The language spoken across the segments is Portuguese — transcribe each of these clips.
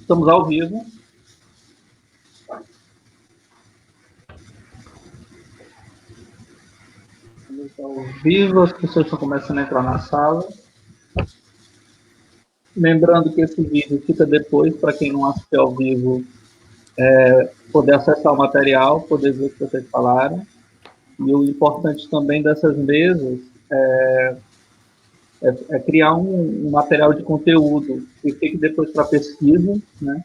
Estamos ao vivo. Estamos ao vivo, as pessoas estão começando a entrar na sala. Lembrando que esse vídeo fica depois, para quem não assistiu ao vivo, poder acessar o material, poder ver o que vocês falaram. E o importante também dessas mesas é criar um material de conteúdo que fique depois para pesquisa, né?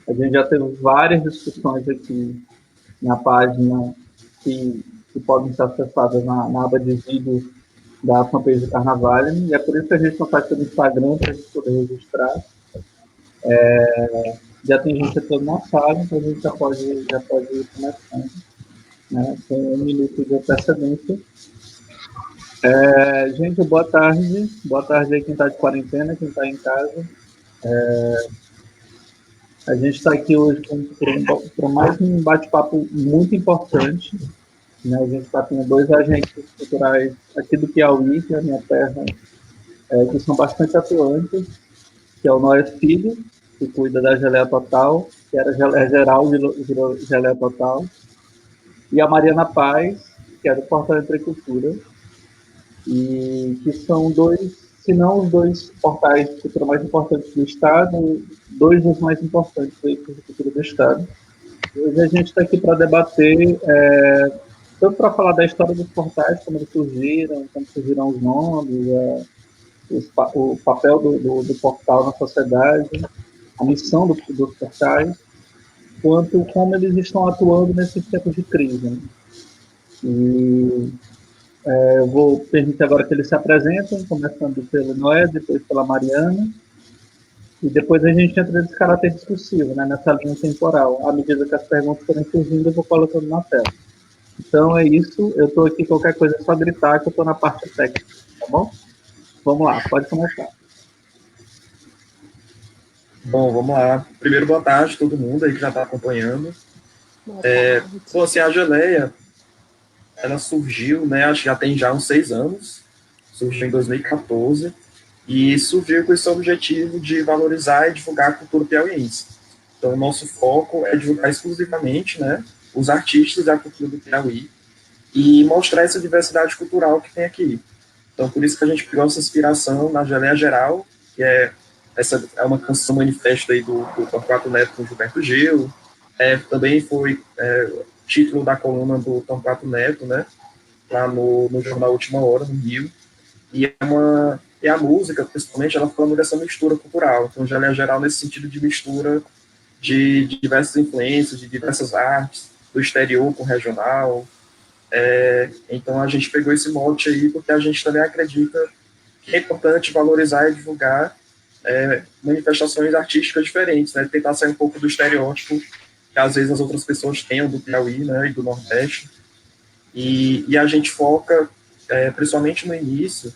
A gente já teve várias discussões aqui na página que podem ser acessadas na aba de vídeos da fanpage do Carnaval, e é por isso que a gente não faz pelo Instagram, para a gente poder registrar. Já tem gente toda na sala, então a gente já pode ir começando, né, com 1 minuto de antecedência. Gente, boa tarde aí quem está de quarentena, quem está em casa. A gente está aqui hoje para mais um bate-papo muito importante, né? A gente está com 2 agentes culturais aqui do Piauí, que é a minha terra, que são bastante atuantes, que é o Noé Filho, que cuida da Geleia Total, que era Geleia Geral, virou Geleia Total, e a Mariana Paz, que é do Portal Entre Cultura, e que são 2, se não os 2 portais de cultura mais importantes do Estado, 2 dos mais importantes de cultura do Estado. Hoje a gente está aqui para debater, tanto para falar da história dos portais, como surgiram os nomes, o papel do portal na sociedade, a missão dos portais, quanto como eles estão atuando nesses tempos de crise. Né? E eu vou permitir agora que eles se apresentem, começando pelo Noé, depois pela Mariana, e depois a gente entra nesse caráter discursivo, né, nessa linha temporal. À medida que as perguntas forem surgindo, eu vou colocando na tela. Então é isso, eu estou aqui, qualquer coisa é só gritar que eu estou na parte técnica, tá bom? Vamos lá, pode começar. Bom, vamos lá. Primeiro, boa tarde a todo mundo aí que já está acompanhando. Bom, assim, a Geleia, ela surgiu, né, acho que já tem uns 6 anos, surgiu em 2014, e surgiu com esse objetivo de valorizar e divulgar a cultura piauiense. Então, o nosso foco é divulgar exclusivamente, né, os artistas da cultura do Piauí e mostrar essa diversidade cultural que tem aqui. Então, por isso que a gente pegou essa inspiração na Geleia Geral, que essa é uma canção manifesto aí do Torquato Neto com Gilberto Gil, também foi título da coluna do Torquato Neto, né, lá no jornal Última Hora, no Rio, e a música, principalmente, ela falando dessa mistura cultural. Então, Geleia Geral nesse sentido de mistura de diversas influências, de diversas artes, do exterior com o regional. Então, a gente pegou esse mote aí porque a gente também acredita que é importante valorizar e divulgar manifestações artísticas diferentes, né? Tentar sair um pouco do estereótipo que às vezes as outras pessoas tenham do Piauí, né, e do Nordeste. E a gente foca, principalmente no início,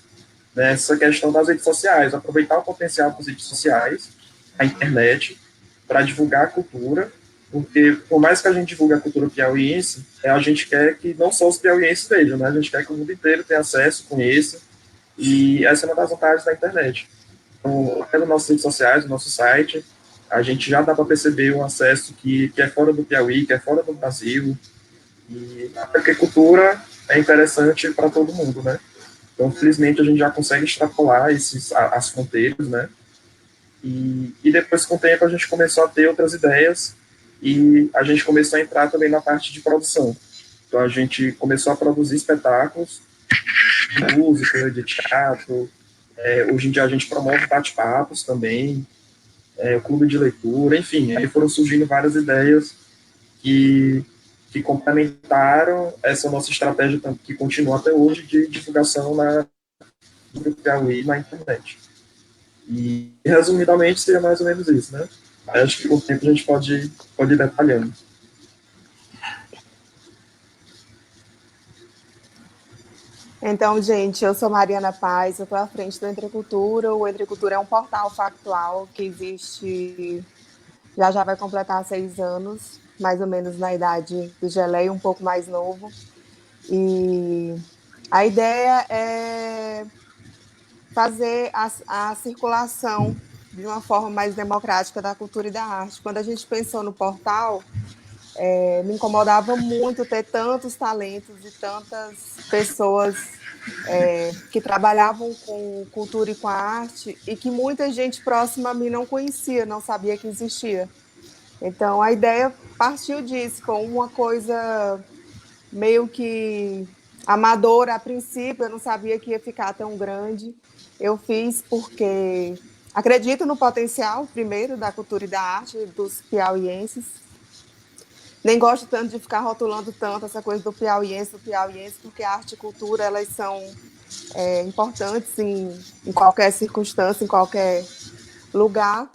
nessa questão das redes sociais, aproveitar o potencial das redes sociais, a internet, para divulgar a cultura, porque por mais que a gente divulgue a cultura piauiense, a gente quer que não só os piauienses vejam, né? A gente quer que o mundo inteiro tenha acesso, conheça, e essa é uma das vantagens da internet. Então, pelas nossas redes sociais, no nosso site, a gente já dá para perceber um acesso que é fora do Piauí, que é fora do Brasil, e porque cultura é interessante para todo mundo, né? Então, felizmente, a gente já consegue extrapolar as fronteiras, né? E depois, com o tempo, a gente começou a ter outras ideias e a gente começou a entrar também na parte de produção. Então, a gente começou a produzir espetáculos de música, de teatro. Hoje em dia, a gente promove bate-papos também, o clube de leitura, enfim. Aí foram surgindo várias ideias que complementaram essa nossa estratégia que continua até hoje de divulgação do Piauí na internet. E, resumidamente, seria mais ou menos isso, né? Acho que com o tempo a gente pode ir detalhando. Então, gente, eu sou Mariana Paz, eu estou à frente do Entre Cultura. O Entre Cultura é um portal factual que existe, já vai completar 6 anos, mais ou menos na idade do Geleia, um pouco mais novo. E a ideia é fazer a circulação de uma forma mais democrática da cultura e da arte. Quando a gente pensou no portal, me incomodava muito ter tantos talentos e tantas pessoas que trabalhavam com cultura e com a arte e que muita gente próxima a mim não conhecia, não sabia que existia. Então, a ideia partiu disso, com uma coisa meio que amadora a princípio, eu não sabia que ia ficar tão grande. Eu fiz porque acredito no potencial, primeiro, da cultura e da arte dos piauienses. Nem gosto tanto de ficar rotulando tanto essa coisa do piauiense, porque a arte e cultura, elas são importantes em qualquer circunstância, em qualquer lugar.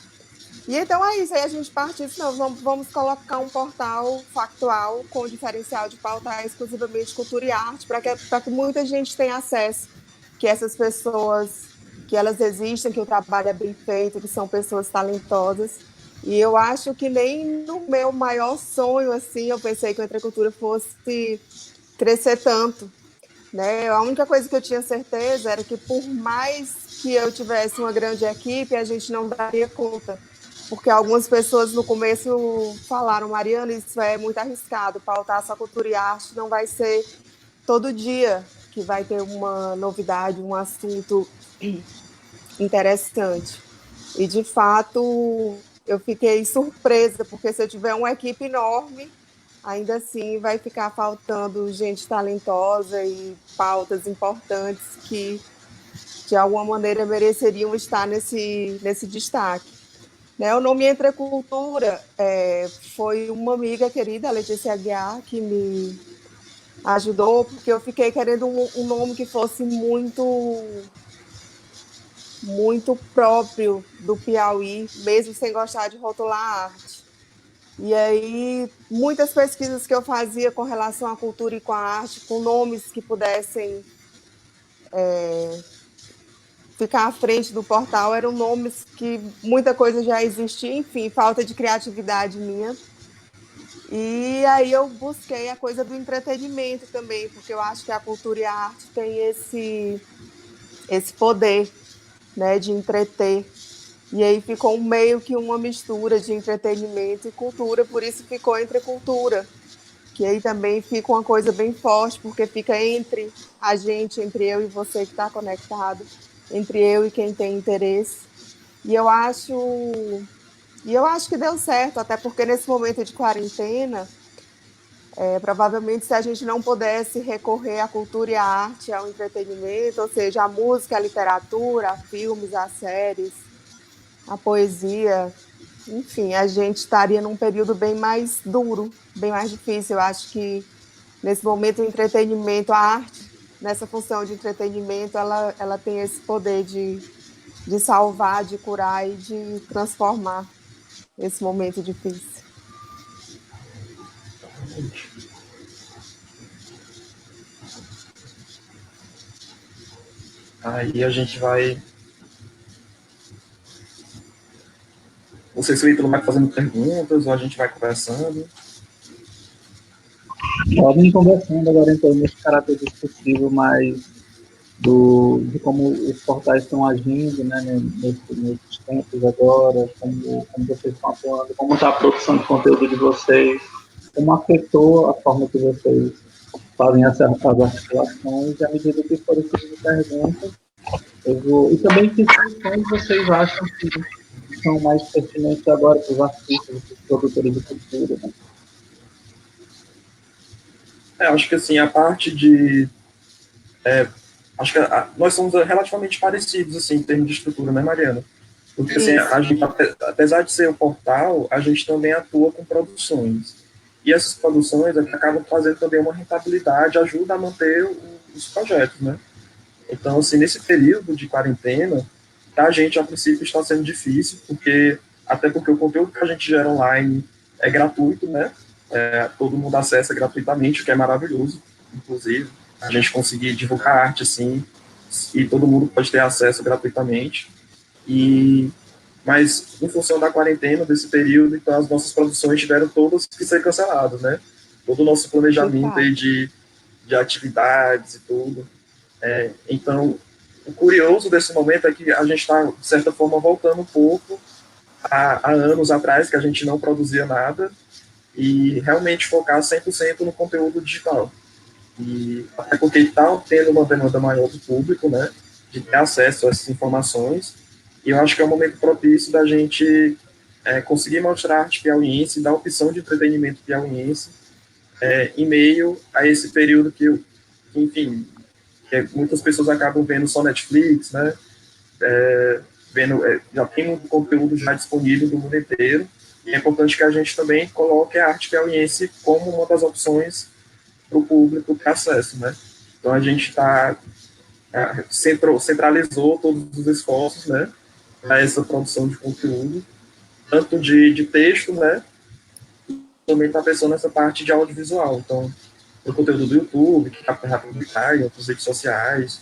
E então é isso, aí a gente parte disso, não, vamos colocar um portal factual com o diferencial de pautar exclusivamente cultura e arte, para que muita gente tenha acesso, que essas pessoas, que elas existem, que o trabalho é bem feito, que são pessoas talentosas. E eu acho que nem no meu maior sonho, assim, eu pensei que a Entrecultura fosse crescer tanto, né? A única coisa que eu tinha certeza era que, por mais que eu tivesse uma grande equipe, a gente não daria conta. Porque algumas pessoas no começo falaram, Mariana, isso é muito arriscado, pautar só cultura e arte não vai ser todo dia que vai ter uma novidade, um assunto interessante. E, de fato, eu fiquei surpresa, porque se eu tiver uma equipe enorme, ainda assim vai ficar faltando gente talentosa e pautas importantes que, de alguma maneira, mereceriam estar nesse destaque. Né, o nome Entrecultura foi uma amiga querida, a Letícia Aguiar, que me ajudou, porque eu fiquei querendo um nome que fosse muito próprio do Piauí, mesmo sem gostar de rotular a arte. E aí, muitas pesquisas que eu fazia com relação à cultura e com a arte, com nomes que pudessem ficar à frente do portal, eram nomes que muita coisa já existia, enfim, falta de criatividade minha. E aí eu busquei a coisa do entretenimento também, porque eu acho que a cultura e a arte têm esse poder, né, de entreter. E aí ficou meio que uma mistura de entretenimento e cultura, por isso ficou Entrecultura, que aí também fica uma coisa bem forte, porque fica entre a gente, entre eu e você que está conectado, entre eu e quem tem interesse. E eu acho que deu certo, até porque nesse momento de quarentena, provavelmente se a gente não pudesse recorrer à cultura e à arte, ao entretenimento, ou seja, à música, à literatura, a filmes, a séries, a poesia, enfim, a gente estaria num período bem mais duro, bem mais difícil. Eu acho que nesse momento o entretenimento, a arte, nessa função de entretenimento, ela tem esse poder de salvar, de curar e de transformar esse momento difícil. Aí a gente vai. Não sei se o Ítalo vai fazendo perguntas ou a gente vai conversando. Podem ir conversando agora, então, nesse caráter discursivo mais de como os portais estão agindo, né, nesses tempos agora, como vocês estão atuando, como está a produção de conteúdo de vocês, como afetou a forma que vocês fazem as articulações, e à medida que forem surgindo perguntas, e também que soluções vocês acham que são mais pertinentes agora para os artistas, para os produtores de cultura, né? Acho que assim, a parte de... acho que nós somos relativamente parecidos, assim, em termos de estrutura, né, Mariana? Porque, assim, a gente, apesar de ser um portal, a gente também atua com produções. E essas produções acabam trazendo também uma rentabilidade, ajuda a manter os projetos, né? Então, assim, nesse período de quarentena, a gente, a princípio, está sendo difícil, até porque o conteúdo que a gente gera online é gratuito, né? Todo mundo acessa gratuitamente, o que é maravilhoso, inclusive. A gente conseguir divulgar arte, assim, e todo mundo pode ter acesso gratuitamente. Mas, em função da quarentena, desse período, então as nossas produções tiveram todas que ser canceladas, né? Todo o nosso planejamento aí de atividades e tudo. Então, o curioso desse momento é que a gente está, de certa forma, voltando um pouco a anos atrás, que a gente não produzia nada, e realmente focar 100% no conteúdo digital. E até porque está tendo uma demanda maior do público, né, de ter acesso a essas informações, e eu acho que é um momento propício da gente conseguir mostrar a arte piauiense, dar opção de entretenimento piauiense, em meio a esse período enfim, muitas pessoas acabam vendo só Netflix, né, já tem muito conteúdo já disponível do mundo inteiro, e é importante que a gente também coloque a arte piauiense como uma das opções para o público ter acesso, né? Então a gente centralizou todos os esforços, né, para essa produção de conteúdo, tanto de texto, né, também está pensando nessa parte de audiovisual. Então, o conteúdo do YouTube, que está para publicar em outras redes sociais.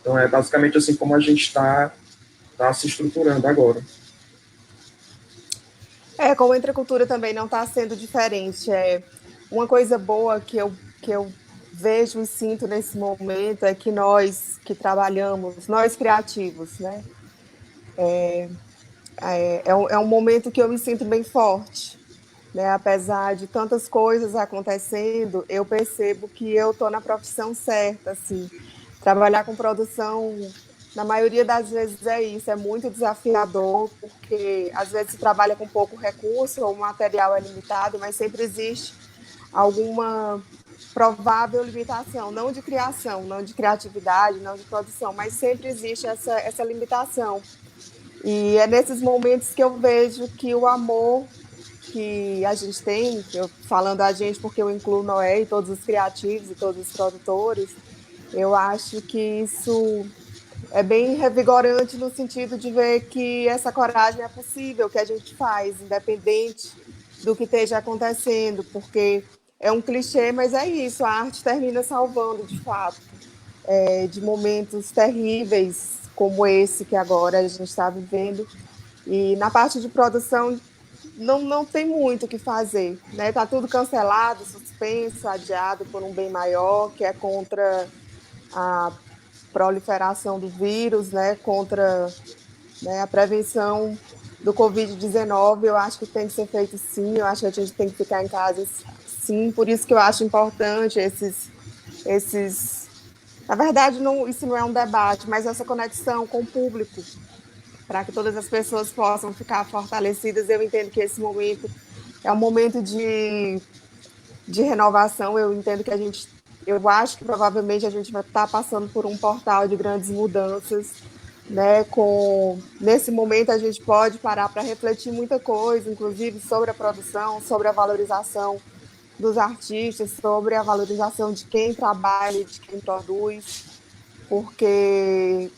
Então, é basicamente assim como a gente está se estruturando agora. Como a entrecultura também não está sendo diferente. Uma coisa boa que eu vejo e sinto nesse momento é que nós que trabalhamos, nós criativos, né? É um momento que eu me sinto bem forte, né? Apesar de tantas coisas acontecendo, eu percebo que eu estou na profissão certa, assim. Trabalhar com produção, na maioria das vezes é isso, é muito desafiador, porque às vezes se trabalha com pouco recurso, ou o material é limitado, mas sempre existe alguma provável limitação, não de criação, não de criatividade, não de produção, mas sempre existe essa limitação. E é nesses momentos que eu vejo que o amor que a gente tem, falando a gente porque eu incluo Noé e todos os criativos e todos os produtores, eu acho que isso é bem revigorante no sentido de ver que essa coragem é possível, que a gente faz, independente do que esteja acontecendo, porque é um clichê, mas é isso, a arte termina salvando, de fato, de momentos terríveis como esse que agora a gente está vivendo. E na parte de produção não tem muito o que fazer, né? Tá tudo cancelado, suspenso, adiado por um bem maior, que é contra a proliferação do vírus, né? Contra, né, a prevenção do Covid-19. Eu acho que tem que ser feito sim, eu acho que a gente tem que ficar em casa sim, por isso que eu acho importante esses... Na verdade, isso não é um debate, mas essa conexão com o público, para que todas as pessoas possam ficar fortalecidas. Eu entendo que esse momento é um momento de renovação. Eu entendo que eu acho que provavelmente a gente vai estar passando por um portal de grandes mudanças, né? Nesse momento a gente pode parar para refletir muita coisa, inclusive sobre a produção, sobre a valorização dos artistas, sobre a valorização de quem trabalha, de quem produz, porque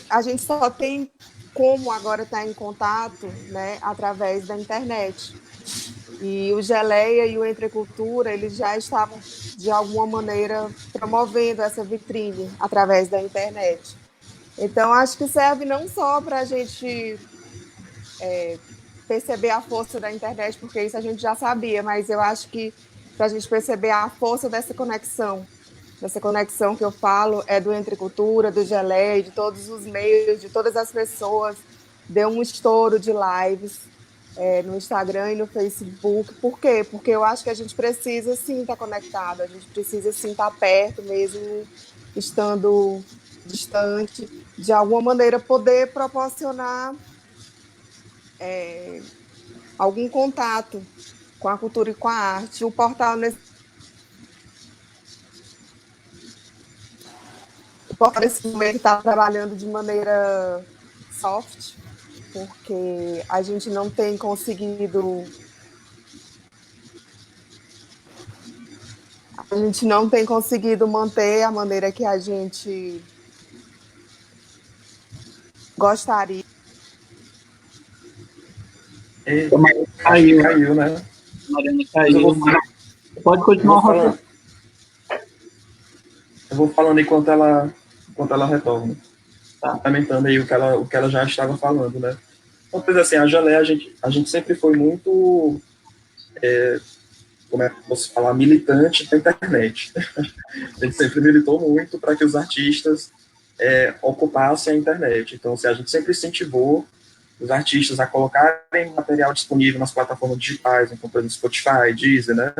a gente só tem como agora estar em contato, né, através da internet. E o Geleia e o Entrecultura, eles já estavam, de alguma maneira, promovendo essa vitrine através da internet. Então, acho que serve não só para a gente perceber a força da internet, porque isso a gente já sabia, mas eu acho que para a gente perceber a força dessa conexão que eu falo é do Entrecultura, do Geleia, de todos os meios, de todas as pessoas. Deu um estouro de lives no Instagram e no Facebook. Por quê? Porque eu acho que a gente precisa sim estar conectado, a gente precisa sim estar perto, mesmo estando distante, de alguma maneira poder proporcionar algum contato com a cultura e com a arte. O portal nesse momento está trabalhando de maneira soft, porque a gente não tem conseguido manter a maneira que a gente gostaria. Caiu, né? Mariana caiu. Pode continuar. Eu vou falando enquanto ela retorna. Tá. Comentando aí o que ela já estava falando, né? Então, pois assim, a Geleia, a gente sempre foi muito, como é que eu posso falar, militante da internet. A gente sempre militou muito para que os artistas ocupasse a internet. Então, a gente sempre incentivou os artistas a colocarem material disponível nas plataformas digitais, como por exemplo Spotify, Deezer, né?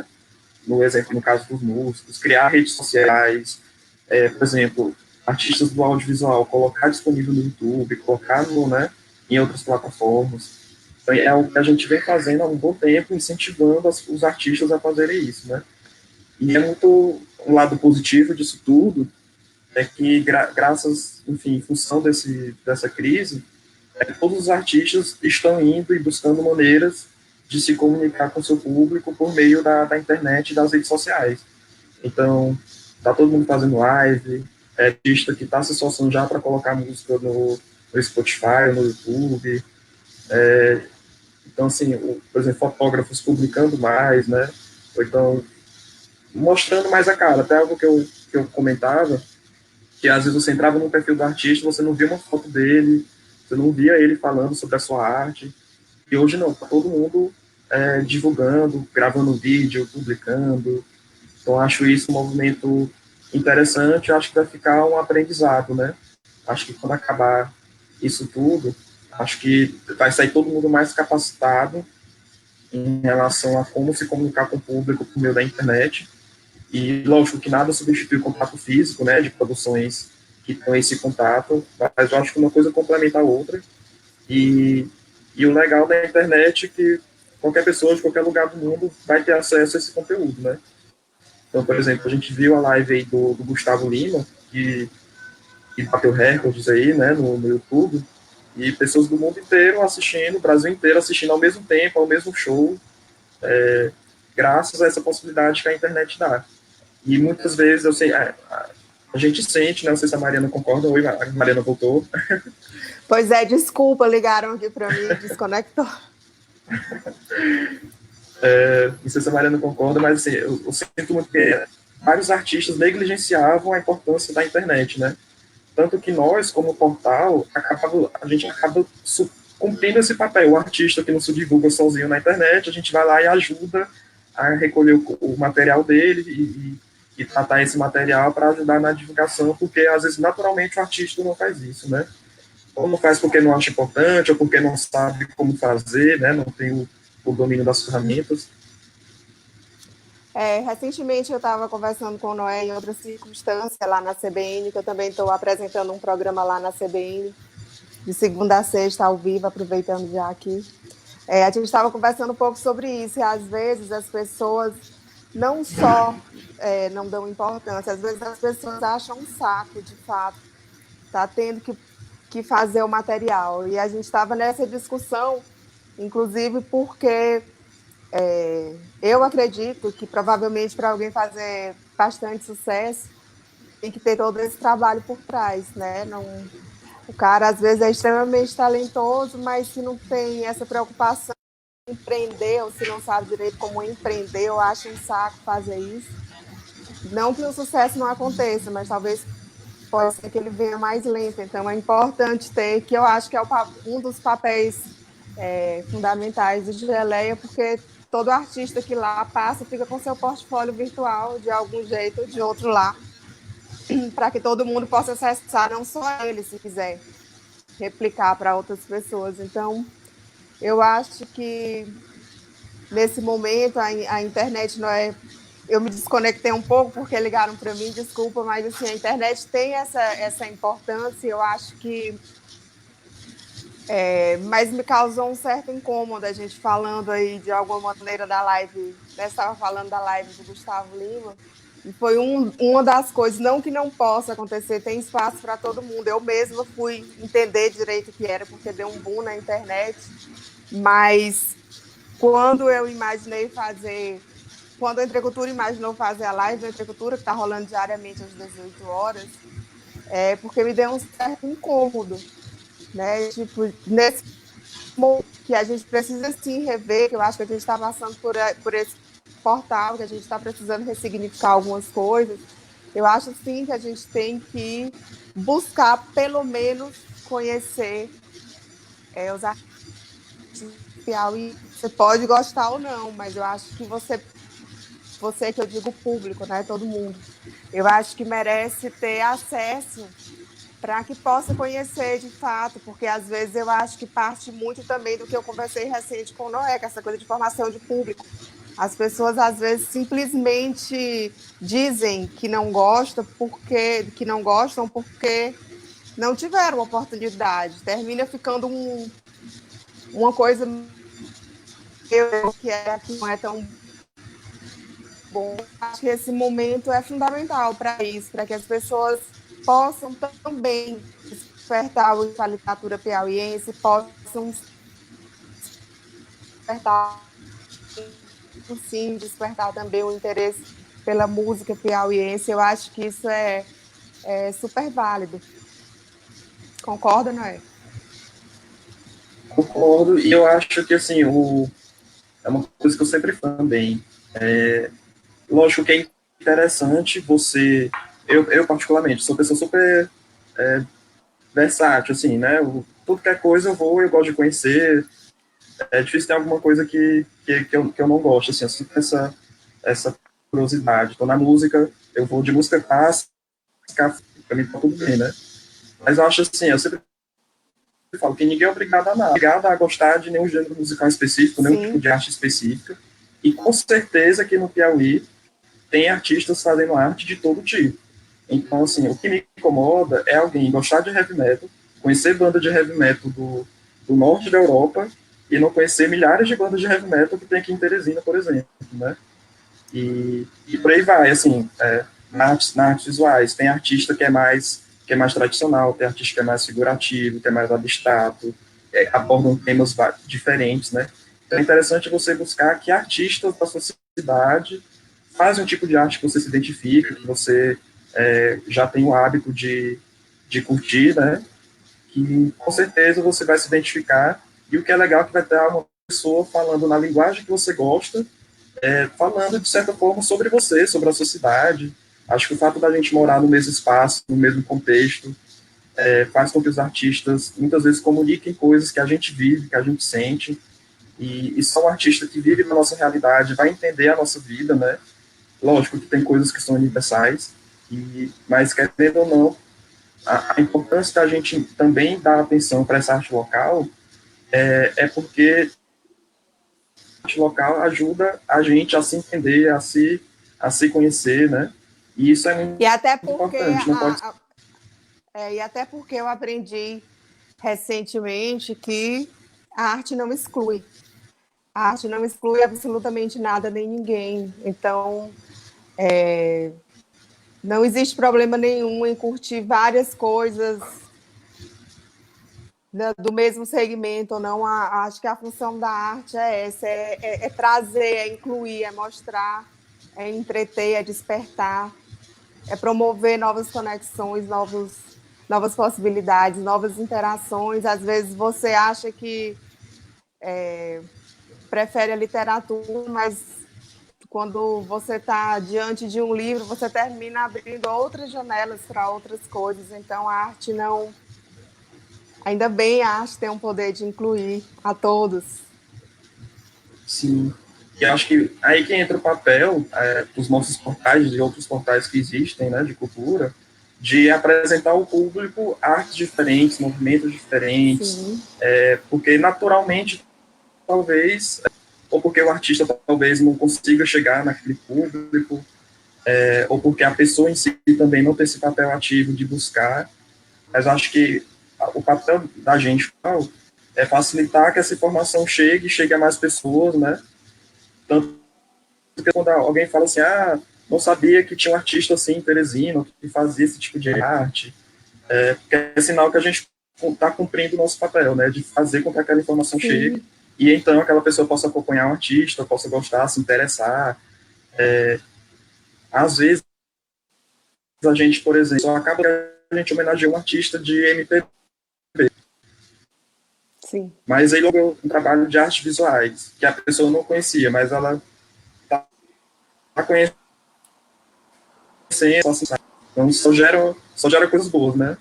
No caso dos músicos, criar redes sociais, por exemplo, artistas do audiovisual, colocar disponível no YouTube, colocar né, em outras plataformas. Então, é o que a gente vem fazendo há um bom tempo, incentivando os artistas a fazerem isso, né? E é muito um lado positivo disso tudo, é que graças, enfim, em função dessa crise, todos os artistas estão indo e buscando maneiras de se comunicar com o seu público por meio da internet e das redes sociais. Então, tá todo mundo fazendo live, artista que está se esforçando já para colocar música no Spotify, no YouTube. Então, assim, por exemplo, fotógrafos publicando mais, né? Ou então, mostrando mais a cara. Até algo que eu comentava, que às vezes você entrava no perfil do artista, você não via uma foto dele, você não via ele falando sobre a sua arte. E hoje não, tá todo mundo divulgando, gravando vídeo, publicando. Então, acho isso um movimento interessante, acho que vai ficar um aprendizado, né? Acho que quando acabar isso tudo, acho que vai sair todo mundo mais capacitado em relação a como se comunicar com o público por meio da internet. E, lógico, que nada substitui o contato físico, né, de produções que estão esse contato, mas eu acho que uma coisa complementa a outra. E o legal da internet é que qualquer pessoa de qualquer lugar do mundo vai ter acesso a esse conteúdo, né? Então, por exemplo, a gente viu a live aí do Gustavo Lima, que bateu recordes aí, né, no YouTube, e pessoas do mundo inteiro assistindo, o Brasil inteiro assistindo ao mesmo tempo, ao mesmo show, graças a essa possibilidade que a internet dá. E muitas vezes, eu sei, a gente sente, né, não sei se a Mariana concorda, oi, a Mariana voltou. Pois é, desculpa, ligaram aqui para mim, desconectou. Não sei se a Mariana concorda, mas assim, eu sinto muito que vários artistas negligenciavam a importância da internet, né? Tanto que nós, como portal, a gente acaba cumprindo esse papel. O artista que não se divulga sozinho na internet, a gente vai lá e ajuda a recolher o material dele e tratar esse material para ajudar na divulgação, porque às vezes naturalmente o artista não faz isso, né? Ou não faz porque não acha importante, ou porque não sabe como fazer, né? Não tem o domínio das ferramentas. Recentemente eu estava conversando com o Noé em outra circunstância lá na CBN, que eu também estou apresentando um programa lá na CBN, de segunda a sexta, ao vivo, aproveitando já aqui. A gente estava conversando um pouco sobre isso, e às vezes as pessoas não só não dão importância, às vezes as pessoas acham um saco, de fato, tá tendo que fazer o material. E a gente estava nessa discussão, inclusive porque eu acredito que provavelmente para alguém fazer bastante sucesso tem que ter todo esse trabalho por trás, né? Não, o cara às vezes é extremamente talentoso, mas se não tem essa preocupação em empreender, ou se não sabe direito como empreender, eu acho um saco fazer isso. Não que o sucesso não aconteça, mas talvez pode ser que ele venha mais lento. Então é importante ter, que eu acho que é um dos papéis fundamentais do Geleia, porque todo artista que lá passa fica com seu portfólio virtual de algum jeito ou de outro lá, para que todo mundo possa acessar, não só ele, se quiser replicar para outras pessoas. Então, eu acho que nesse momento a internet não é... Eu me desconectei um pouco porque ligaram para mim, desculpa, mas assim, a internet tem essa importância, e eu acho que mas me causou um certo incômodo a gente falando aí de alguma maneira da live, né? Você estava falando da live do Gustavo Lima, e foi uma das coisas, não que não possa acontecer, tem espaço para todo mundo. Eu mesma fui entender direito o que era, porque deu um boom na internet, mas quando eu imaginei fazer, quando a Entrecultura imaginou fazer a live da Entrecultura, que está rolando diariamente às 18 horas, porque me deu um certo incômodo, né? Tipo, nesse momento que a gente precisa sim rever, que eu acho que a gente está passando por esse portal, que a gente está precisando ressignificar algumas coisas, eu acho sim que a gente tem que buscar, pelo menos, conhecer os artistas. E você pode gostar ou não, mas eu acho que você que eu digo público, né? Todo mundo, eu acho que merece ter acesso para que possa conhecer de fato, porque às vezes eu acho que parte muito também do que eu conversei recente com o Noé, que é essa coisa de formação de público. As pessoas às vezes simplesmente dizem que não gostam porque não tiveram oportunidade. Termina ficando uma coisa que não é tão bom. Acho que esse momento é fundamental para isso, para que as pessoas possam também despertar a literatura piauiense, possam despertar, sim, despertar também o interesse pela música piauiense. Eu acho que isso é super válido. Concorda, Noé? Concordo, e eu acho que, assim, é uma coisa que eu sempre falo também. Lógico que é interessante você... Eu particularmente, sou uma pessoa super versátil, assim, né? Tudo que é coisa eu gosto de conhecer. É difícil ter alguma coisa que eu não gosto, assim, eu sinto essa curiosidade. Então, na música, eu vou de música clássica, pra mim tá tudo bem, né? Mas eu acho assim, eu sempre falo que ninguém é obrigado a nada, obrigado a gostar de nenhum gênero musical específico, nenhum tipo de arte específica. E com certeza que no Piauí tem artistas fazendo arte de todo tipo. Então, assim, o que me incomoda é alguém gostar de heavy metal, conhecer banda de heavy metal do norte da Europa e não conhecer milhares de bandas de heavy metal que tem aqui em Teresina, por exemplo, né? E por aí vai, assim, na artes visuais, tem artista que é mais tradicional, tem artista que é mais figurativo, que é mais abstrato, abordam temas diferentes, né? Então é interessante você buscar que artistas da sua cidade fazem um tipo de arte que você se identifica, que você já tem o hábito de curtir, né? Que com certeza você vai se identificar, e o que é legal é que vai ter uma pessoa falando na linguagem que você gosta, falando, de certa forma, sobre você, sobre a sua cidade. Acho que o fato da gente morar no mesmo espaço, no mesmo contexto, faz com que os artistas, muitas vezes, comuniquem coisas que a gente vive, que a gente sente, e só um artista que vive na nossa realidade vai entender a nossa vida, né? Lógico que tem coisas que são universais, mas, querendo ou não, a importância da gente também dar atenção para essa arte local porque arte local ajuda a gente a se entender, a se conhecer, né? E isso é muito E até porque importante, não pode... e até porque eu aprendi recentemente que a arte não exclui. A arte não exclui absolutamente nada nem ninguém. Então, não existe problema nenhum em curtir várias coisas do mesmo segmento ou não. Acho que a função da arte é essa, é trazer, é incluir, é mostrar, é entreter, é despertar, é promover novas conexões, novas possibilidades, novas interações. Às vezes você acha que prefere a literatura, mas quando você está diante de um livro, você termina abrindo outras janelas para outras coisas. Então, a arte não... Ainda bem, a arte tem um poder de incluir a todos. Sim. E acho que aí que entra o papel dos nossos portais e outros portais que existem, né, de cultura, de apresentar ao público artes diferentes, movimentos diferentes, porque naturalmente, talvez, ou porque o artista talvez não consiga chegar naquele público, ou porque a pessoa em si também não tem esse papel ativo de buscar, mas acho que o papel da gente é facilitar que essa informação chegue a mais pessoas, né? Tanto que quando alguém fala assim, não sabia que tinha um artista assim em Teresina, que fazia esse tipo de arte, porque é sinal que a gente está cumprindo o nosso papel, né? De fazer com que aquela informação chegue, e então aquela pessoa possa acompanhar um artista, possa gostar, se interessar. Às vezes, a gente, por exemplo, só acaba a gente homenagear um artista de MPB, Sim. mas aí logo um trabalho de artes visuais, que a pessoa não conhecia, mas ela está conhecendo, assim, então só gera coisas boas, né?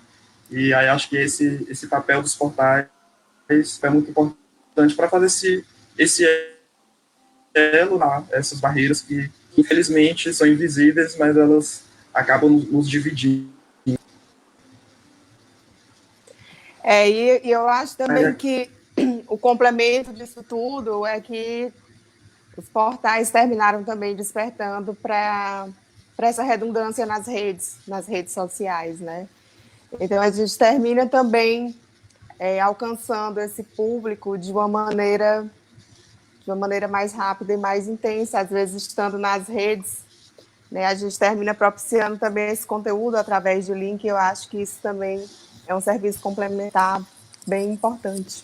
E aí acho que esse papel dos portais é muito importante para fazer esse elo lá, essas barreiras que infelizmente são invisíveis, mas elas acabam nos dividindo. E eu acho também que o complemento disso tudo é que os portais terminaram também despertando para essa redundância nas redes sociais, né? Então a gente termina também alcançando esse público de uma maneira mais rápida e mais intensa, às vezes estando nas redes, né? A gente termina propiciando também esse conteúdo através de link. Eu acho que isso também é um serviço complementar bem importante.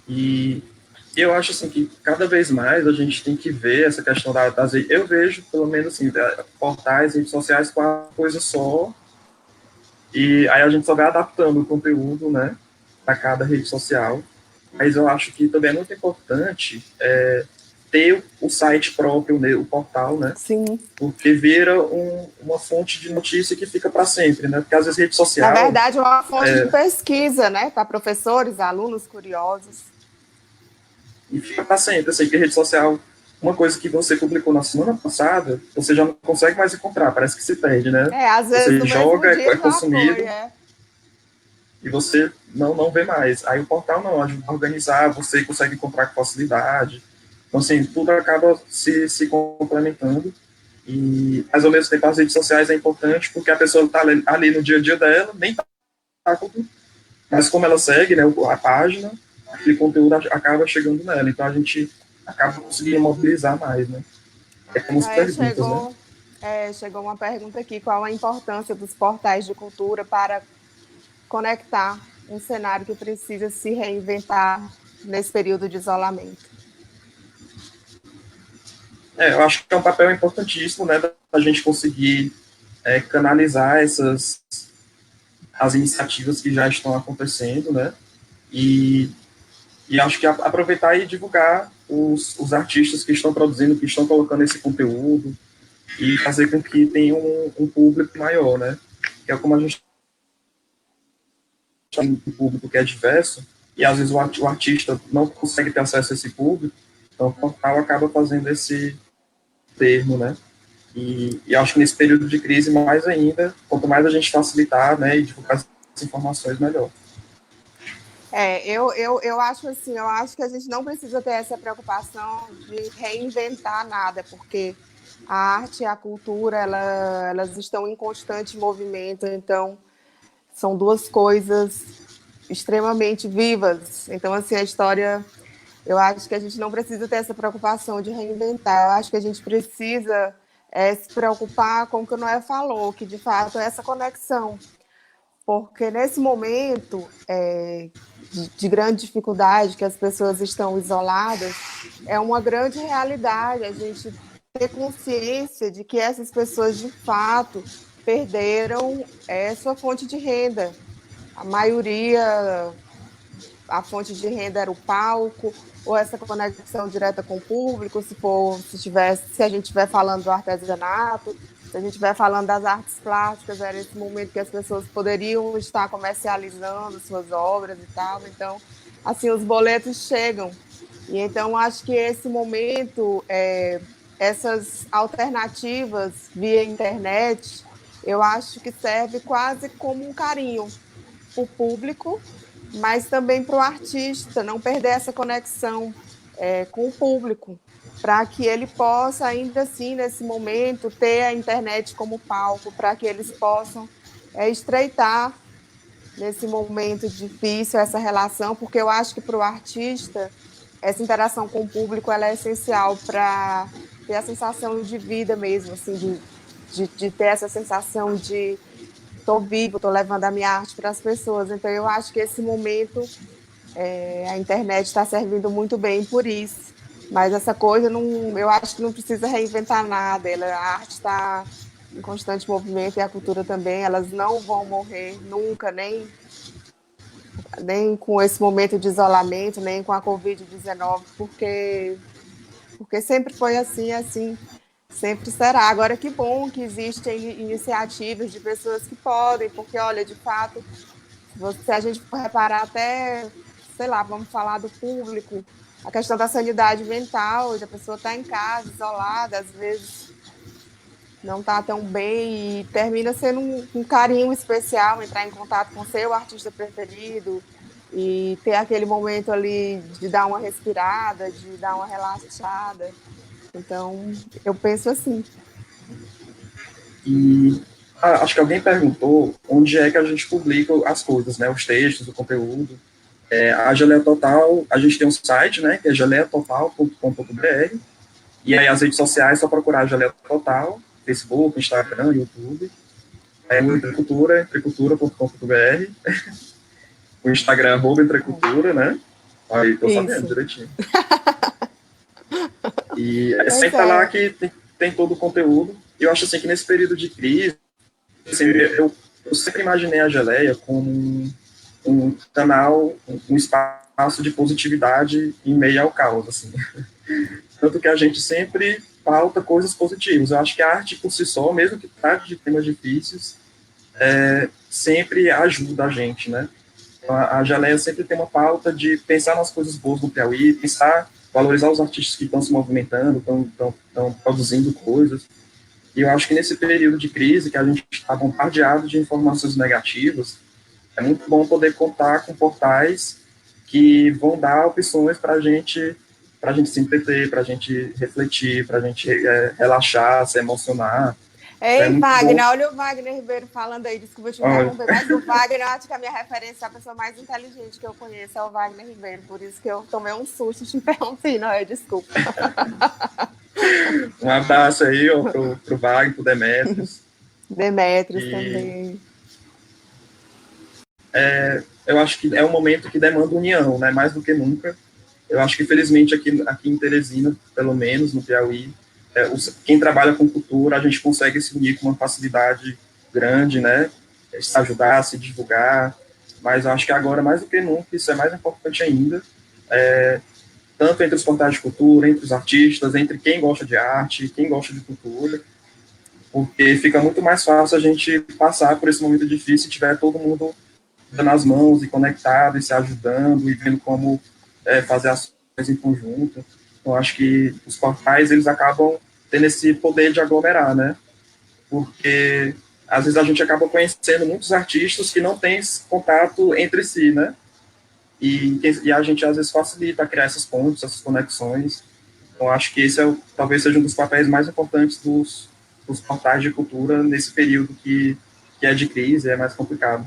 E eu acho assim que cada vez mais a gente tem que ver essa questão das redes. Eu vejo, pelo menos assim, portais, redes sociais com a coisa só, e aí a gente só vai adaptando o conteúdo, né, para cada rede social. Mas eu acho que também é muito importante ter o site próprio, né, o portal, né? Sim. Porque vira uma fonte de notícia que fica para sempre, né? Porque às vezes rede social... Na verdade, é uma fonte de pesquisa, né? Para professores, alunos curiosos. E fica para sempre, assim, que rede social, uma coisa que você publicou na semana passada, você já não consegue mais encontrar, parece que se perde, né? Às vezes você no joga, mesmo dia é consumido, foi, e você não vê mais. Aí o portal não, ajuda a organizar, você consegue encontrar com facilidade. Então, assim, tudo acaba se complementando. Mas, ao mesmo tempo, as redes sociais é importante porque a pessoa está ali no dia a dia dela, nem está, mas como ela segue, né, a página, aquele conteúdo acaba chegando nela. Então, a gente acaba conseguindo mobilizar mais, né? É como as perguntas, né? Chegou uma pergunta aqui: qual a importância dos portais de cultura para conectar um cenário que precisa se reinventar nesse período de isolamento? Eu acho que é um papel importantíssimo, né, da gente conseguir canalizar as iniciativas que já estão acontecendo, né, e acho que aproveitar e divulgar os artistas que estão produzindo, que estão colocando esse conteúdo, e fazer com que tenha um público maior, né, que é como a gente tem um público que é diverso, e às vezes o artista não consegue ter acesso a esse público, então o portal acaba fazendo esse termo, né, e acho que nesse período de crise, mais ainda, quanto mais a gente facilitar, né, e divulgar as informações, melhor. Eu acho assim, eu acho que a gente não precisa ter essa preocupação de reinventar nada, porque a arte e a cultura, elas estão em constante movimento, então são duas coisas extremamente vivas. Então, assim, a história, eu acho que a gente não precisa ter essa preocupação de reinventar, eu acho que a gente precisa se preocupar com o que o Noé falou, que de fato é essa conexão, porque nesse momento de grande dificuldade, que as pessoas estão isoladas, é uma grande realidade a gente ter consciência de que essas pessoas, de fato, perderam sua fonte de renda. A maioria, a fonte de renda era o palco, ou essa conexão direta com o público, se a gente estiver falando do artesanato, se a gente estiver falando das artes plásticas, era esse momento que as pessoas poderiam estar comercializando suas obras e tal. Então, assim, os boletos chegam. E então, acho que esse momento, essas alternativas via internet, eu acho que serve quase como um carinho para o público, mas também para o artista não perder essa conexão com o público, para que ele possa, ainda assim, nesse momento, ter a internet como palco, para que eles possam estreitar, nesse momento difícil, essa relação, porque eu acho que para o artista, essa interação com o público ela é essencial para ter a sensação de vida mesmo, assim, de ter essa sensação de estou vivo, estou levando a minha arte para as pessoas. Então, eu acho que esse momento a internet está servindo muito bem por isso. Mas essa coisa, eu acho que não precisa reinventar nada. A arte está em constante movimento e a cultura também. Elas não vão morrer nunca, nem com esse momento de isolamento, nem com a Covid-19, porque sempre foi assim sempre será. Agora, que bom que existem iniciativas de pessoas que podem, porque, olha, de fato, se a gente for reparar até, sei lá, vamos falar do público, a questão da sanidade mental, da pessoa estar em casa, isolada, às vezes não tá tão bem, e termina sendo um carinho especial entrar em contato com seu artista preferido e ter aquele momento ali de dar uma respirada, de dar uma relaxada. Então, eu penso assim. E acho que alguém perguntou onde é que a gente publica as coisas, né? Os textos, o conteúdo. A Geleia Total, a gente tem um site, né? Que é geleiatotal.com.br. E aí as redes sociais, é só procurar Geleia Total, Facebook, Instagram, YouTube. No Entrecultura, entrecultura.com.br. O Instagram, @entrecultura, né? Aí, tô sabendo direitinho. E é sempre lá que tem todo o conteúdo. E eu acho assim que nesse período de crise, assim, eu sempre imaginei a Geleia como um canal, um espaço de positividade em meio ao caos, assim. Tanto que a gente sempre pauta coisas positivas. Eu acho que a arte por si só, mesmo que trate de temas difíceis, sempre ajuda a gente, né? A Geleia sempre tem uma pauta de pensar nas coisas boas do Piauí, valorizar os artistas que estão se movimentando, estão produzindo coisas. E eu acho que nesse período de crise, que a gente está bombardeado de informações negativas, é muito bom poder contar com portais que vão dar opções para a gente se entreter, para a gente refletir, para a gente relaxar, se emocionar. Ei, Wagner, bom. Olha o Wagner Ribeiro falando aí, desculpa te interromper, mas o Wagner, eu acho que a minha referência é a pessoa mais inteligente que eu conheço, é o Wagner Ribeiro, por isso que eu tomei um susto e te interrompi, não, desculpa. Um abraço aí pro Wagner, pro Demetrios. Demetrios também. Eu acho que é um momento que demanda união, né, mais do que nunca. Eu acho que, felizmente, aqui em Teresina, pelo menos, no Piauí, quem trabalha com cultura, a gente consegue se unir com uma facilidade grande, né, se ajudar, se divulgar, mas eu acho que agora, mais do que nunca, isso é mais importante ainda, tanto entre os portais de cultura, entre os artistas, entre quem gosta de arte, quem gosta de cultura, porque fica muito mais fácil a gente passar por esse momento difícil se tiver todo mundo dando as mãos e conectado, e se ajudando, e vendo como fazer ações em conjunto. Então, acho que os portais, eles acabam tendo esse poder de aglomerar, né? Porque, às vezes, a gente acaba conhecendo muitos artistas que não têm esse contato entre si, né? E a gente, às vezes, facilita a criar essas pontes, essas conexões. Então, acho que esse talvez seja um dos papéis mais importantes dos portais de cultura nesse período que é de crise, é mais complicado.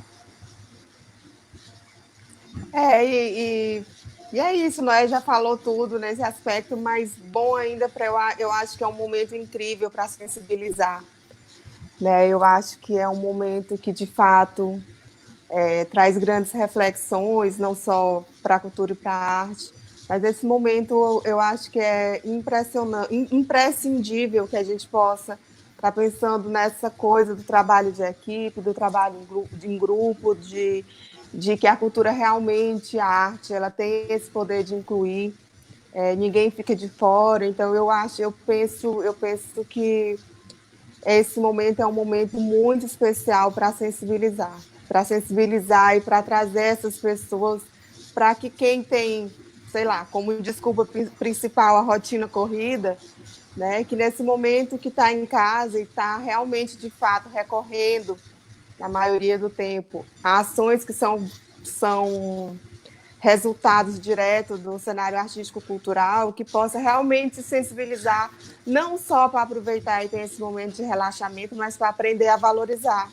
E é isso, Noé já falou tudo nesse aspecto, mas bom ainda eu acho que é um momento incrível para sensibilizar, né? Eu acho que é um momento que, de fato, traz grandes reflexões, não só para a cultura e para a arte, mas esse momento eu acho que é imprescindível que a gente possa estar pensando nessa coisa do trabalho de equipe, do trabalho em grupo, de que a cultura realmente, a arte, ela tem esse poder de incluir, ninguém fica de fora. Então eu penso que esse momento é um momento muito especial para sensibilizar e para trazer essas pessoas para que quem tem, sei lá, como desculpa principal a rotina corrida, né, que nesse momento que está em casa e está realmente, de fato, recorrendo na maioria do tempo, ações que são resultados diretos do cenário artístico-cultural, que possa realmente se sensibilizar, não só para aproveitar e ter esse momento de relaxamento, mas para aprender a valorizar,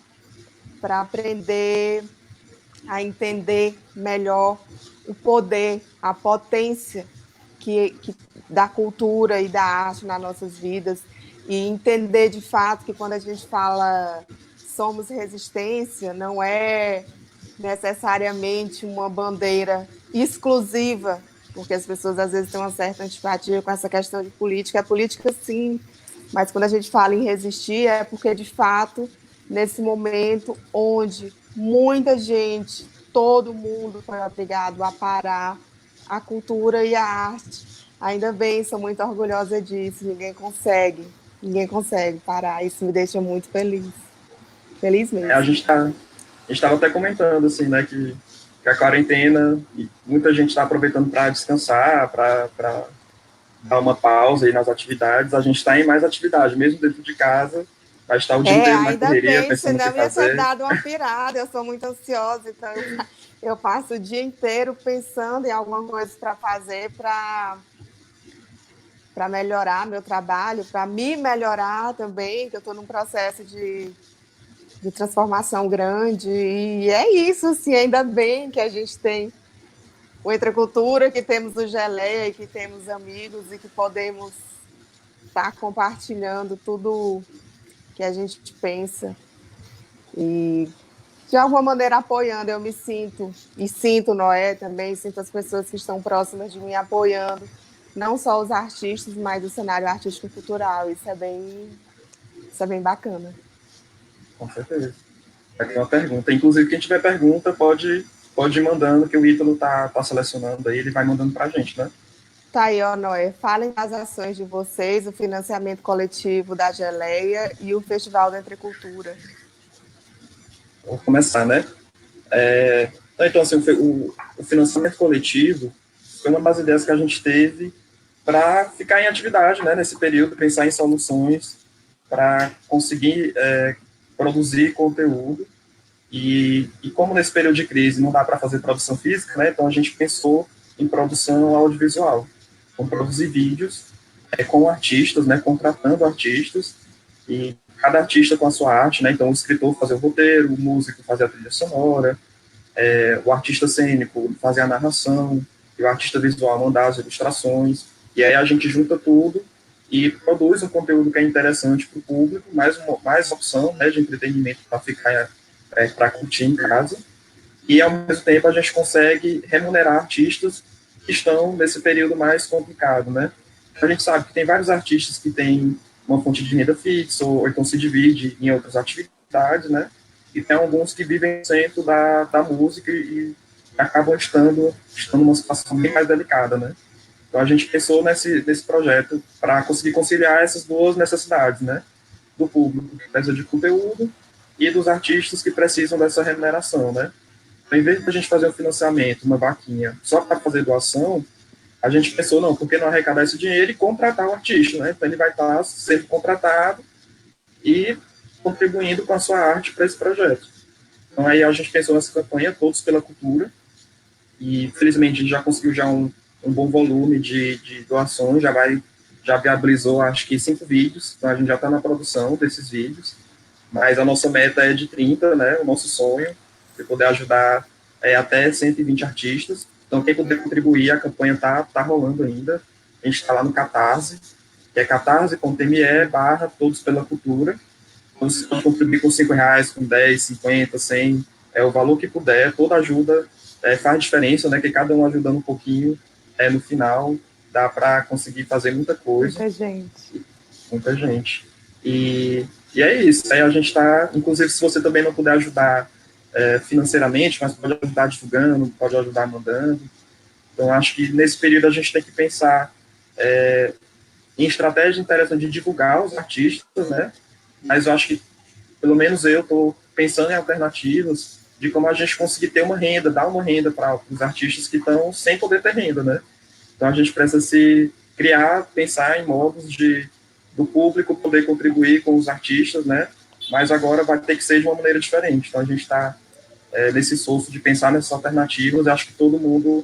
para aprender a entender melhor o poder, a potência da cultura e da arte nas nossas vidas, e entender de fato que quando a gente fala somos resistência, não é necessariamente uma bandeira exclusiva, porque as pessoas às vezes têm uma certa antipatia com essa questão de política. É política, sim, mas quando a gente fala em resistir é porque, de fato, nesse momento onde muita gente, todo mundo foi obrigado a parar, a cultura e a arte, ainda bem, sou muito orgulhosa disso, ninguém consegue parar, isso me deixa muito feliz mesmo. A gente estava até comentando, assim, né, que a quarentena, e muita gente está aproveitando para descansar, para dar uma pausa aí nas atividades, a gente está em mais atividade, mesmo dentro de casa, vai estar o dia inteiro na ainda correria, bem, pensando o que senão ia ter fazer. dado uma pirada. Eu sou muito ansiosa, então eu passo o dia inteiro pensando em alguma coisa para fazer para melhorar meu trabalho, para me melhorar também, que eu estou num processo de transformação grande. E é isso, assim, ainda bem que a gente tem o Entre Cultura, que temos o Geleia, que temos amigos e que podemos estar compartilhando tudo que a gente pensa e de alguma maneira apoiando. Eu me sinto, e sinto Noé também, sinto as pessoas que estão próximas de mim apoiando, não só os artistas, mas o cenário artístico cultural. Isso é bem bacana. Com certeza. Aqui uma pergunta. Inclusive, quem tiver pergunta, pode ir mandando, que o Ítalo tá selecionando aí, ele vai mandando pra gente, né? Tá aí, ó, Noé. Falem das ações de vocês, o financiamento coletivo da Geleia e o Festival da Entrecultura. Vou começar, né? Então, assim, o financiamento coletivo foi uma das ideias que a gente teve para ficar em atividade, né, nesse período, pensar em soluções para conseguir produzir conteúdo. E como nesse período de crise não dá para fazer produção física, né, então a gente pensou em produção audiovisual, com produzir vídeos com artistas, né, contratando artistas, e cada artista com a sua arte, né, então o escritor fazer o roteiro, o músico fazer a trilha sonora, o artista cênico fazer a narração, e o artista visual mandar as ilustrações, e aí a gente junta tudo e produz um conteúdo que é interessante para o público, mais opção, né, de entretenimento para ficar, para curtir em casa, e ao mesmo tempo a gente consegue remunerar artistas que estão nesse período mais complicado, né? A gente sabe que tem vários artistas que têm uma fonte de renda fixa, ou então se divide em outras atividades, né? E tem alguns que vivem dentro da música e acabam estando numa situação bem mais delicada, né? Então a gente pensou nesse projeto para conseguir conciliar essas duas necessidades, né? Do público que precisa de conteúdo e dos artistas que precisam dessa remuneração, né? Então, em vez de a gente fazer um financiamento, uma vaquinha, só para fazer doação, a gente pensou, não, por que não arrecadar esse dinheiro e contratar o artista, né? Então ele vai estar sendo contratado e contribuindo com a sua arte para esse projeto. Então aí a gente pensou nessa campanha, Todos pela Cultura, e felizmente a gente já conseguiu já um bom volume de doações, já viabilizou acho que 5 vídeos, então a gente já está na produção desses vídeos, mas a nossa meta é de 30, né? O nosso sonho é poder ajudar até 120 artistas. Então, quem puder contribuir, a campanha tá rolando ainda. A gente está lá no Catarse, que é catarse.me/Todos pela Cultura. Então, você pode contribuir com R$5, com 10, 50, 100, o valor que puder. Toda ajuda faz diferença, né? Que cada um ajudando um pouquinho, no final, dá para conseguir fazer muita coisa. Muita gente. Muita gente. E é isso. Aí a gente está, inclusive, se você também não puder ajudar financeiramente, mas pode ajudar divulgando, pode ajudar mandando. Então, acho que nesse período a gente tem que pensar em estratégia interessante de divulgar os artistas, né? Mas eu acho que, pelo menos eu estou pensando em alternativas de como a gente conseguir ter uma renda, dar uma renda para os artistas que estão sem poder ter renda, né? Então, a gente precisa se criar, pensar em modos do público poder contribuir com os artistas, né? Mas agora vai ter que ser de uma maneira diferente. Então, a gente está nesse esforço de pensar nessas alternativas. Eu acho que todo mundo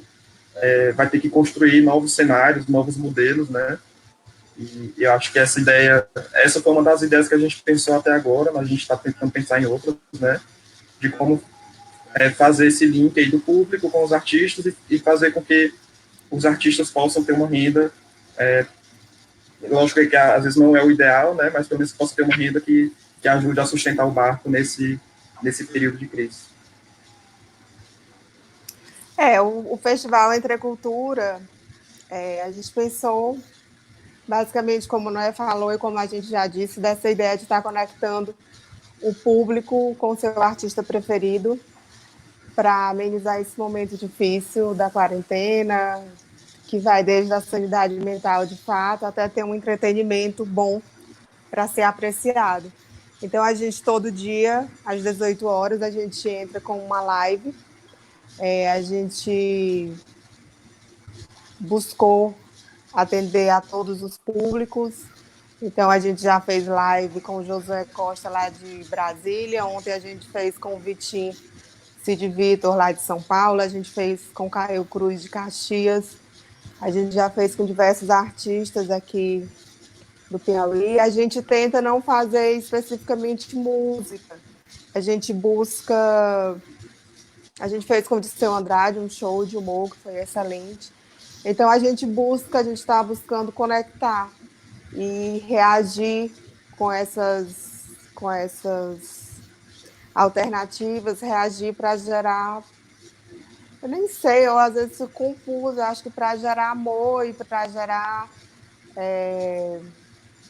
vai ter que construir novos cenários, novos modelos, né? E eu acho que essa foi uma das ideias que a gente pensou até agora, mas a gente está tentando pensar em outras, né? De como fazer esse link aí do público com os artistas e fazer com que os artistas possam ter uma renda. Lógico que às vezes não é o ideal, né? Mas pelo menos possa ter uma renda que ajude a sustentar o barco nesse período de crise. O Festival Entre Cultura, a gente pensou, basicamente, como o Noé falou e como a gente já disse, dessa ideia de estar conectando o público com o seu artista preferido para amenizar esse momento difícil da quarentena, que vai desde a sanidade mental, de fato, até ter um entretenimento bom para ser apreciado. Então, a gente, todo dia, às 18 horas, a gente entra com uma live. A gente buscou atender a todos os públicos, Então, a gente já fez live com o Josué Costa, lá de Brasília. Ontem a gente fez com o Vitinho Cid Vitor, lá de São Paulo. A gente fez com o Caio Cruz, de Caxias. A gente já fez com diversos artistas aqui do Piauí. A gente tenta não fazer especificamente música. A gente busca... A gente fez com o Disseu Andrade um show de humor que foi excelente. Então, a gente está buscando conectar e reagir com essas alternativas, reagir para gerar, eu nem sei, eu às vezes fico confusa, acho que para gerar amor e para gerar,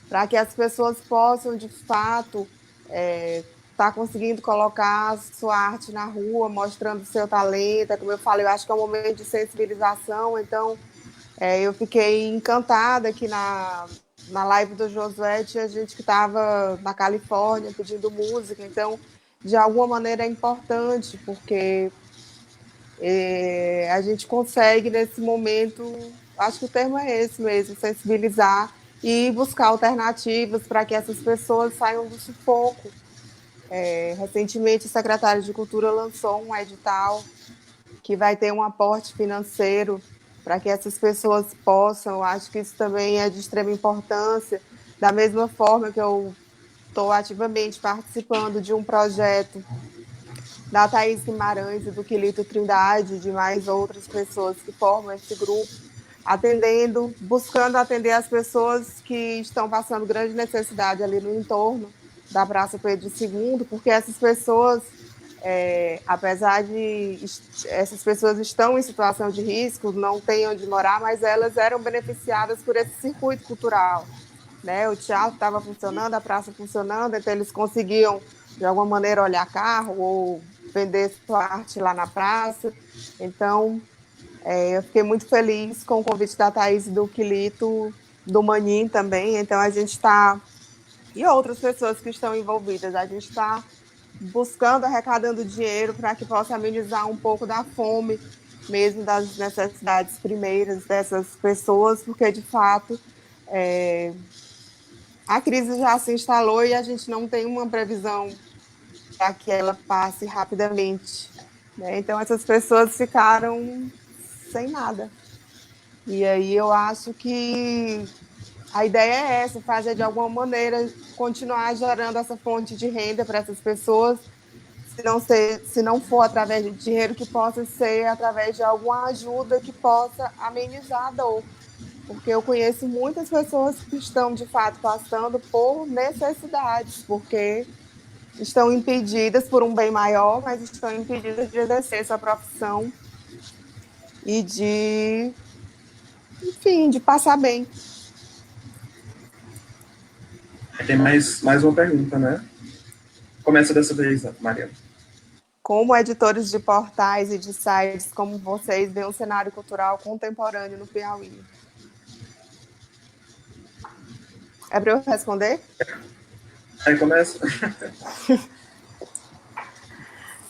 para que as pessoas possam, de fato, estar conseguindo colocar a sua arte na rua, mostrando o seu talento. Como eu falei, eu acho que é um momento de sensibilização, então eu fiquei encantada que na live do Josué tinha gente que estava na Califórnia pedindo música, então, de alguma maneira é importante, porque a gente consegue, nesse momento, acho que o termo é esse mesmo, sensibilizar e buscar alternativas para que essas pessoas saiam do sufoco. Recentemente, o secretário de Cultura lançou um edital que vai ter um aporte financeiro para que essas pessoas possam. Acho que isso também é de extrema importância. Da mesma forma que eu estou ativamente participando de um projeto da Thaís Guimarães e do Quilito Trindade, de mais outras pessoas que formam esse grupo, buscando atender as pessoas que estão passando grande necessidade ali no entorno da Praça Pedro II, porque essas pessoas, apesar de essas pessoas estão em situação de risco, não têm onde morar, mas elas eram beneficiadas por esse circuito cultural, né? O teatro estava funcionando, a praça funcionando, então eles conseguiam, de alguma maneira, olhar carro ou vender sua arte lá na praça. Então, eu fiquei muito feliz com o convite da Thaís e do Quilito, do Manin também. Então, a gente está... E outras pessoas que estão envolvidas. A gente está buscando, arrecadando dinheiro para que possa amenizar um pouco da fome, mesmo das necessidades primeiras dessas pessoas, porque, de fato, a crise já se instalou e a gente não tem uma previsão para que ela passe rapidamente, né? Então, essas pessoas ficaram sem nada. E aí eu acho que a ideia é essa, fazer de alguma maneira, continuar gerando essa fonte de renda para essas pessoas, se não for através de dinheiro, que possa ser através de alguma ajuda que possa amenizar a dor. Porque eu conheço muitas pessoas que estão, de fato, passando por necessidades, porque estão impedidas por um bem maior, mas estão impedidas de exercer sua profissão e de, enfim, de passar bem. Tem mais uma pergunta, né? Começa dessa vez, Mariana. Como editores de portais e de sites, como vocês veem o cenário cultural contemporâneo no Piauí? É para eu responder? Aí começa.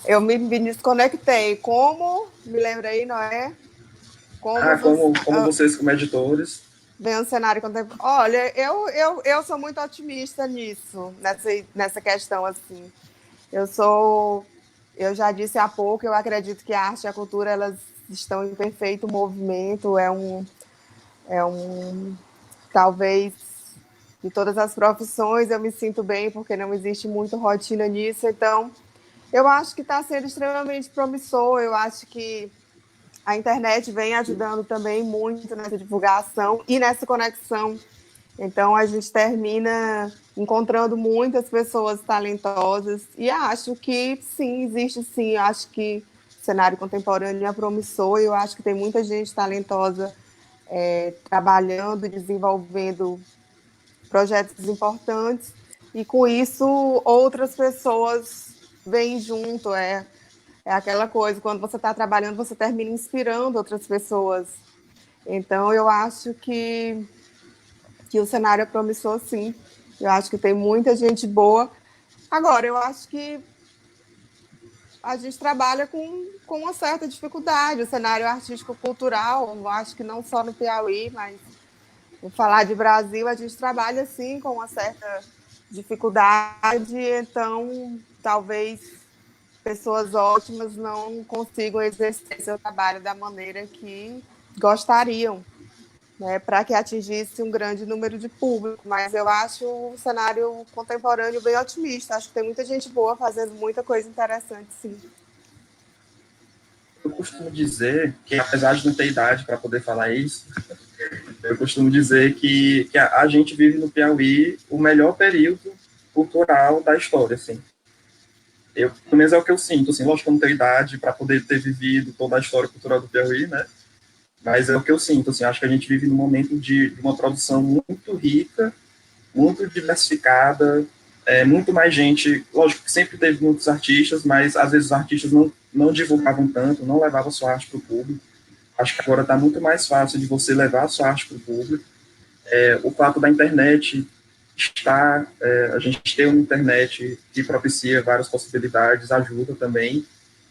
Eu me desconectei. Como? Me lembra aí, não é? Como vocês, como editores. Vem o cenário contemporâneo. Olha, eu sou muito otimista nisso, nessa questão, assim. Eu já disse há pouco, eu acredito que a arte e a cultura, elas estão em perfeito movimento, talvez, de todas as profissões, eu me sinto bem, porque não existe muito rotina nisso, então, eu acho que está sendo extremamente promissor, eu acho que a internet vem ajudando também muito nessa divulgação e nessa conexão. Então, a gente termina encontrando muitas pessoas talentosas e acho que sim, existe sim. Eu acho que o cenário contemporâneo é promissor e eu acho que tem muita gente talentosa trabalhando, desenvolvendo projetos importantes e, com isso, outras pessoas vêm junto. É aquela coisa, quando você está trabalhando, você termina inspirando outras pessoas. Então, eu acho que o cenário é promissor, sim. Eu acho que tem muita gente boa. Agora, eu acho que a gente trabalha com uma certa dificuldade. O cenário artístico-cultural, eu acho que não só no Piauí, mas Vou falar de Brasil, a gente trabalha, sim, com uma certa dificuldade, então, talvez pessoas ótimas não consigam exercer seu trabalho da maneira que gostariam, né, para que atingisse um grande número de público. Mas eu acho o cenário contemporâneo bem otimista. Acho que tem muita gente boa fazendo muita coisa interessante, sim. Eu costumo dizer que, apesar de não ter idade para poder falar isso, eu costumo dizer que a gente vive no Piauí o melhor período cultural da história, assim. Pelo menos é o que eu sinto, assim, lógico que eu não tenho idade para poder ter vivido toda a história cultural do Piauí, né? Mas é o que eu sinto, assim, acho que a gente vive num momento de uma produção muito rica, muito diversificada, muito mais gente, lógico que sempre teve muitos artistas, mas às vezes os artistas não divulgavam tanto, não levavam sua arte para o público. Acho que agora está muito mais fácil de você levar a sua arte para o público. O fato da internet a gente tem uma internet que propicia várias possibilidades, ajuda também.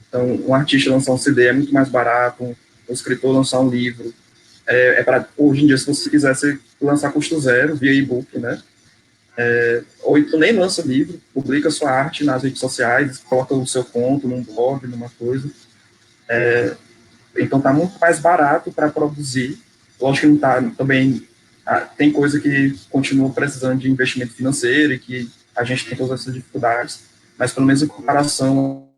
Então, um artista lançar um CD é muito mais barato, um escritor lançar um livro. Hoje em dia, se você quisesse lançar custo zero, via e-book, né? Ou então nem lança livro, publica sua arte nas redes sociais, coloca o seu conto num blog, numa coisa. Então, está muito mais barato para produzir. Lógico que não está também. Tem coisa que continua precisando de investimento financeiro e que a gente tem todas essas dificuldades, mas pelo menos em comparação,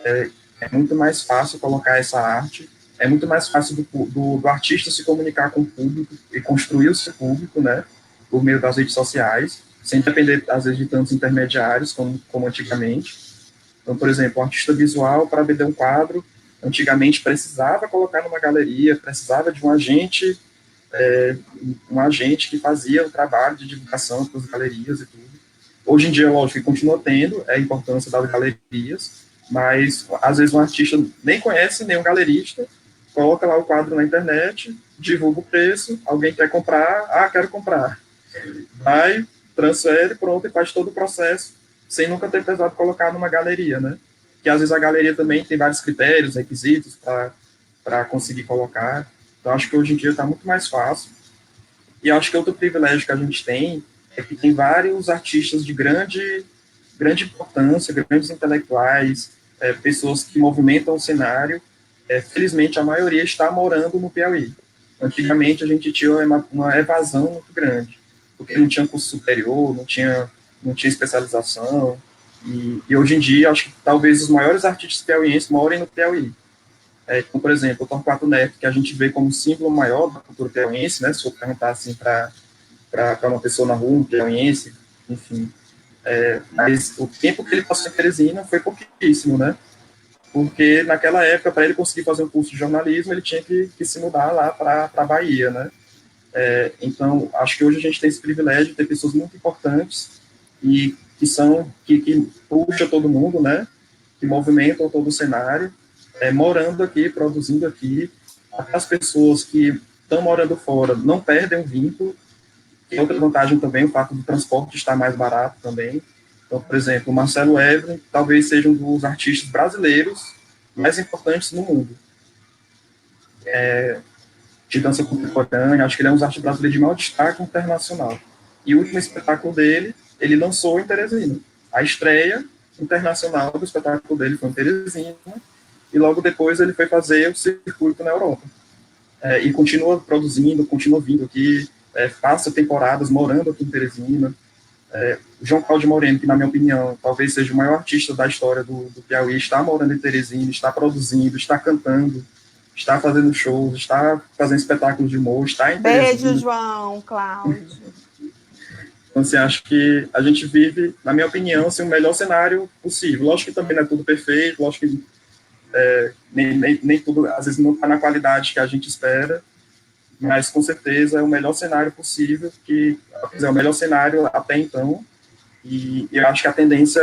é muito mais fácil colocar essa arte, é muito mais fácil do artista se comunicar com o público e construir o seu público, né, por meio das redes sociais, sem depender, às vezes, de tantos intermediários como antigamente. Então, por exemplo, o artista visual, para vender um quadro, antigamente precisava colocar numa galeria, precisava de um agente que fazia o trabalho de divulgação para as galerias e tudo. Hoje em dia, lógico, que continua tendo a importância das galerias, mas às vezes um artista nem conhece nenhum galerista, coloca lá o quadro na internet, divulga o preço, alguém quer comprar, quero comprar. Vai, transfere, pronto, e faz todo o processo, sem nunca ter precisado colocar numa galeria, né? Que às vezes a galeria também tem vários critérios, requisitos para conseguir colocar. Então, acho que hoje em dia está muito mais fácil. E acho que outro privilégio que a gente tem é que tem vários artistas de grande importância, grandes intelectuais, pessoas que movimentam o cenário. Felizmente, a maioria está morando no Piauí. Antigamente, a gente tinha uma evasão muito grande, porque não tinha curso superior, não tinha especialização. E hoje em dia, acho que talvez os maiores artistas piauienses morem no Piauí. Como, por exemplo, o Torquato Neto, que a gente vê como símbolo maior da cultura piauiense, né? Se eu perguntar assim para uma pessoa na rua, um piauiense, enfim. Mas o tempo que ele passou em Teresina foi pouquíssimo, né? Porque naquela época, para ele conseguir fazer um curso de jornalismo, ele tinha que se mudar lá para a Bahia, né? Então, acho que hoje a gente tem esse privilégio de ter pessoas muito importantes e que puxa todo mundo, né? Que movimentam todo o cenário, morando aqui, produzindo aqui. As pessoas que estão morando fora não perdem o vínculo. Tem outra vantagem também, o fato do transporte estar mais barato também. Então, por exemplo, o Marcelo Evelyn talvez seja um dos artistas brasileiros mais importantes no mundo. De dança contemporânea, acho que ele é um dos artistas brasileiros de maior destaque internacional. E o último espetáculo dele, ele lançou em Teresina. A estreia internacional do espetáculo dele foi em Teresina, e logo depois ele foi fazer o circuito na Europa. E continua produzindo, continua vindo aqui, passa temporadas morando aqui em Teresina. João Cláudio Moreno, que na minha opinião talvez seja o maior artista da história do Piauí, está morando em Teresina, está produzindo, está cantando, está fazendo shows, está fazendo espetáculos de humor, está em Teresina. Beijo, João Cláudio. Então, assim, acho que a gente vive, na minha opinião, assim, o melhor cenário possível. Lógico que também não é tudo perfeito, lógico que nem tudo, às vezes, não está na qualidade que a gente espera, mas, com certeza, é o melhor cenário possível, é o melhor cenário até então, e eu acho que a tendência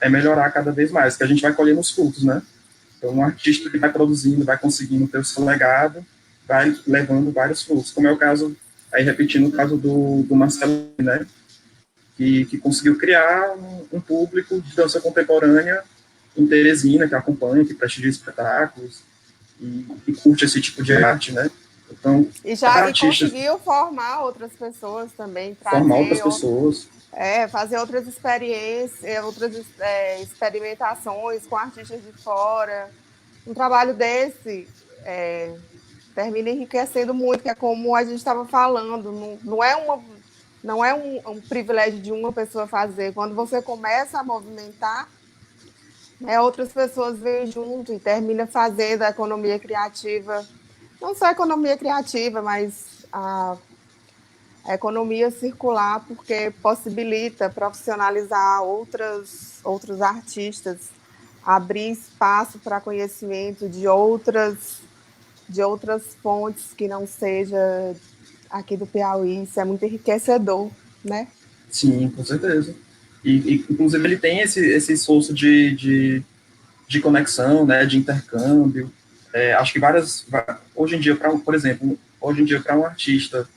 é melhorar cada vez mais, que a gente vai colhendo os frutos, né? Então, um artista que vai produzindo, vai conseguindo ter o seu legado, vai levando vários frutos, como é o caso, aí repetindo o caso do Marcelo, né? Que conseguiu criar um público de dança contemporânea em Teresina, que acompanha, que prestigia espetáculos e curte esse tipo de arte, né? Então, E artistas, conseguiu formar outras pessoas também, formar outras pessoas. fazer outras experiências, outras experimentações com artistas de fora. Um trabalho desse termina enriquecendo muito, que é como a gente estava falando, não é um privilégio de uma pessoa fazer. Quando você começa a movimentar, outras pessoas vêm junto e termina fazendo a economia criativa, não só a economia criativa, mas a economia circular, porque possibilita profissionalizar outros artistas, abrir espaço para conhecimento de outras fontes que não seja aqui do Piauí. Isso é muito enriquecedor, né? Sim, com certeza. Inclusive, ele tem esse esforço de conexão, né, de intercâmbio. Acho que hoje em dia, por exemplo, hoje em dia, para um artista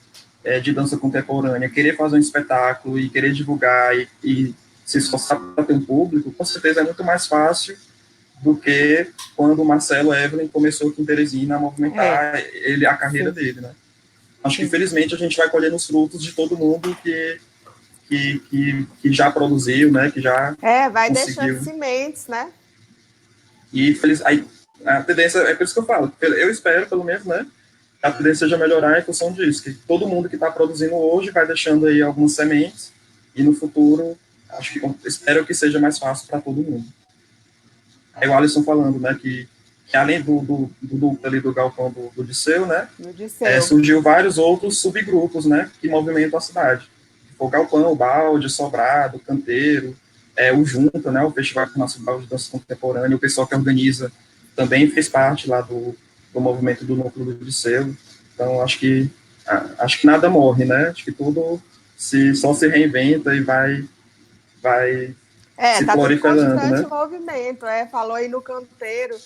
de dança contemporânea querer fazer um espetáculo e querer divulgar e se esforçar para ter um público, com certeza é muito mais fácil do que quando o Marcelo Evelyn começou aqui em Teresina a movimentar a carreira Sim. dele, né? Acho que, felizmente, a gente vai colhendo os frutos de todo mundo que já produziu, né, que já vai conseguiu. deixando sementes, né? E aí, a tendência, é por isso que eu falo, eu espero, pelo menos, né, que a tendência seja melhorar em função disso, que todo mundo que está produzindo hoje vai deixando aí algumas sementes, e no futuro, espero que seja mais fácil para todo mundo. Aí o Alisson falando, né, que além do núcleo ali do Galpão do Disseu, né, surgiu vários outros subgrupos, né, que movimentam a cidade. O Galpão, o Balde, Sobrado, Canteiro, o Junta, né, o Festival Nacional de Dança Contemporânea, o pessoal que organiza também fez parte lá do movimento do núcleo do Disseu. Então, acho que nada morre, né, acho que tudo só se reinventa e vai se tá tudo em proliferando, constante né? movimento. Falou aí no Canteiro,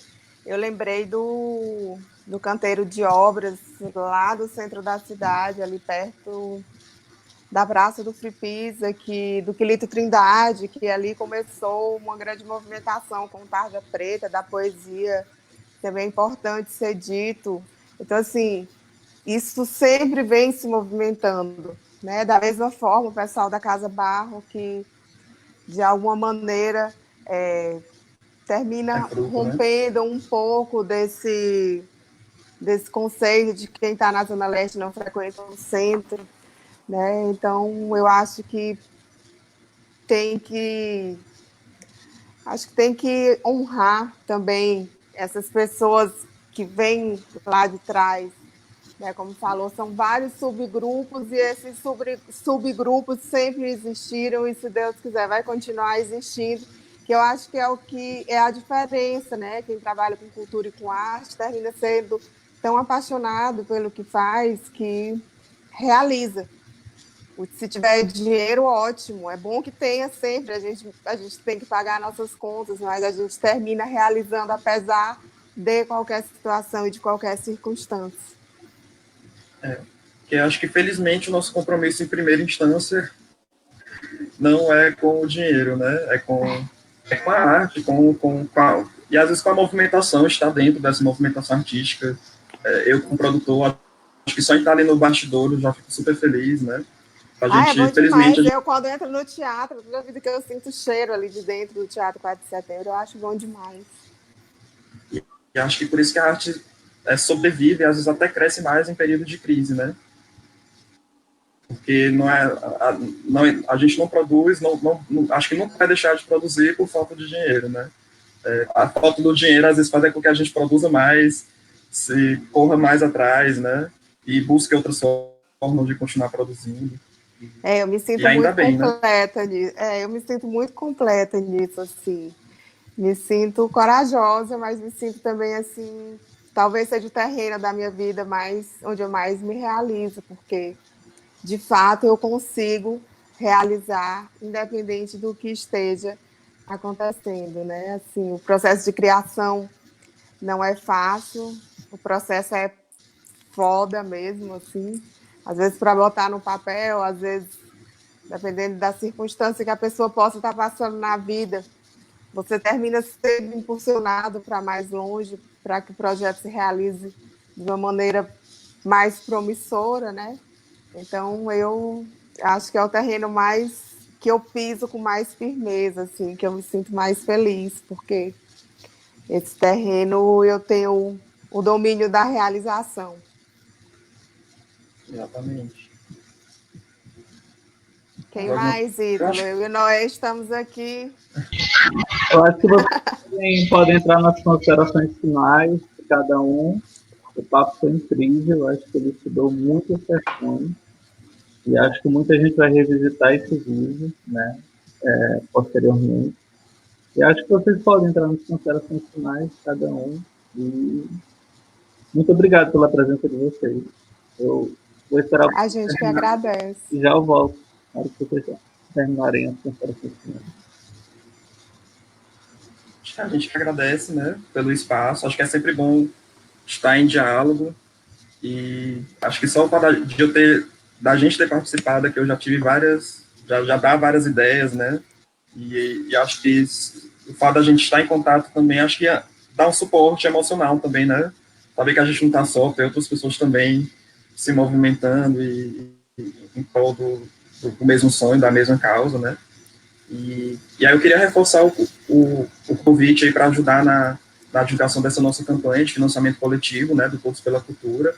eu lembrei do Canteiro de Obras, lá do centro da cidade, ali perto da Praça do Free Pizza, do Quilito Trindade, que ali começou uma grande movimentação com Tarja Preta, da poesia, também é importante ser dito. Então, assim, isso sempre vem se movimentando, né? Da mesma forma, o pessoal da Casa Barro, que de alguma maneira termina rompendo, né, um pouco desse conceito de quem está na Zona Leste não frequenta o centro, né? Então, eu acho que tem que honrar também essas pessoas que vêm lá de trás, né? Como falou, são vários subgrupos e esses subgrupos sempre existiram e, se Deus quiser, vai continuar existindo, que eu acho que é a diferença, né? Quem trabalha com cultura e com arte termina sendo tão apaixonado pelo que faz que realiza. Se tiver dinheiro, ótimo. É bom que tenha sempre. A gente tem que pagar nossas contas, mas a gente termina realizando apesar de qualquer situação e de qualquer circunstância. Que acho que, felizmente, o nosso compromisso em primeira instância não é com o dinheiro, né? É com a arte, e às vezes com a movimentação, estar dentro dessa movimentação artística. Eu, como produtor, acho que só estar ali no bastidor eu já fico super feliz, né? A gente, é bom demais. Eu, quando entro no teatro, toda vida que eu sinto o cheiro ali de dentro do Teatro 4 de Setembro, eu acho bom demais. E acho que por isso que a arte sobrevive, às vezes até cresce mais em período de crise, né? Porque a gente não produz, acho que nunca vai deixar de produzir por falta de dinheiro, né? A falta do dinheiro, às vezes, faz com que a gente produza mais, se corra mais atrás, né? E busque outras formas de continuar produzindo. Eu me sinto muito completa nisso. Eu me sinto muito completa nisso, assim. Me sinto corajosa, mas me sinto também, assim, talvez seja o terreno da minha vida onde eu mais me realizo, porque, de fato, eu consigo realizar, independente do que esteja acontecendo, né? Assim, o processo de criação não é fácil, o processo é foda mesmo, assim. Às vezes para botar no papel, às vezes, dependendo da circunstância que a pessoa possa estar passando na vida, você termina sendo impulsionado para mais longe, para que o projeto se realize de uma maneira mais promissora, né? Então, eu acho que é o terreno mais que eu piso com mais firmeza, assim, que eu me sinto mais feliz, porque esse terreno eu tenho o domínio da realização. Exatamente. Quem Agora, mais, eu Ítalo? acho Eu e Noé estamos aqui. Eu acho que vocês podem entrar nas considerações finais de cada um. O papo foi incrível, eu acho que ele estudou muitas questões e acho que muita gente vai revisitar esse vídeo, né, posteriormente. E acho que vocês podem entrar nas considerações finais de cada um. E muito obrigado pela presença de vocês. Eu vou esperar A vocês gente que terminarem agradece. e já eu volto na hora que vocês terminarem as considerações finais. a gente que agradece, né, pelo espaço. Acho que é sempre bom estar em diálogo e acho que só o fato de eu ter, da gente ter participado, que eu já tive várias, já dá várias ideias, né, e acho que o fato da gente estar em contato também, acho que dá um suporte emocional também, né, saber que a gente não está só, tem outras pessoas também se movimentando e em prol do mesmo sonho, da mesma causa, né. E aí eu queria reforçar o convite aí para ajudar na divulgação dessa nossa campanha de financiamento coletivo, né, do Todos pela Cultura.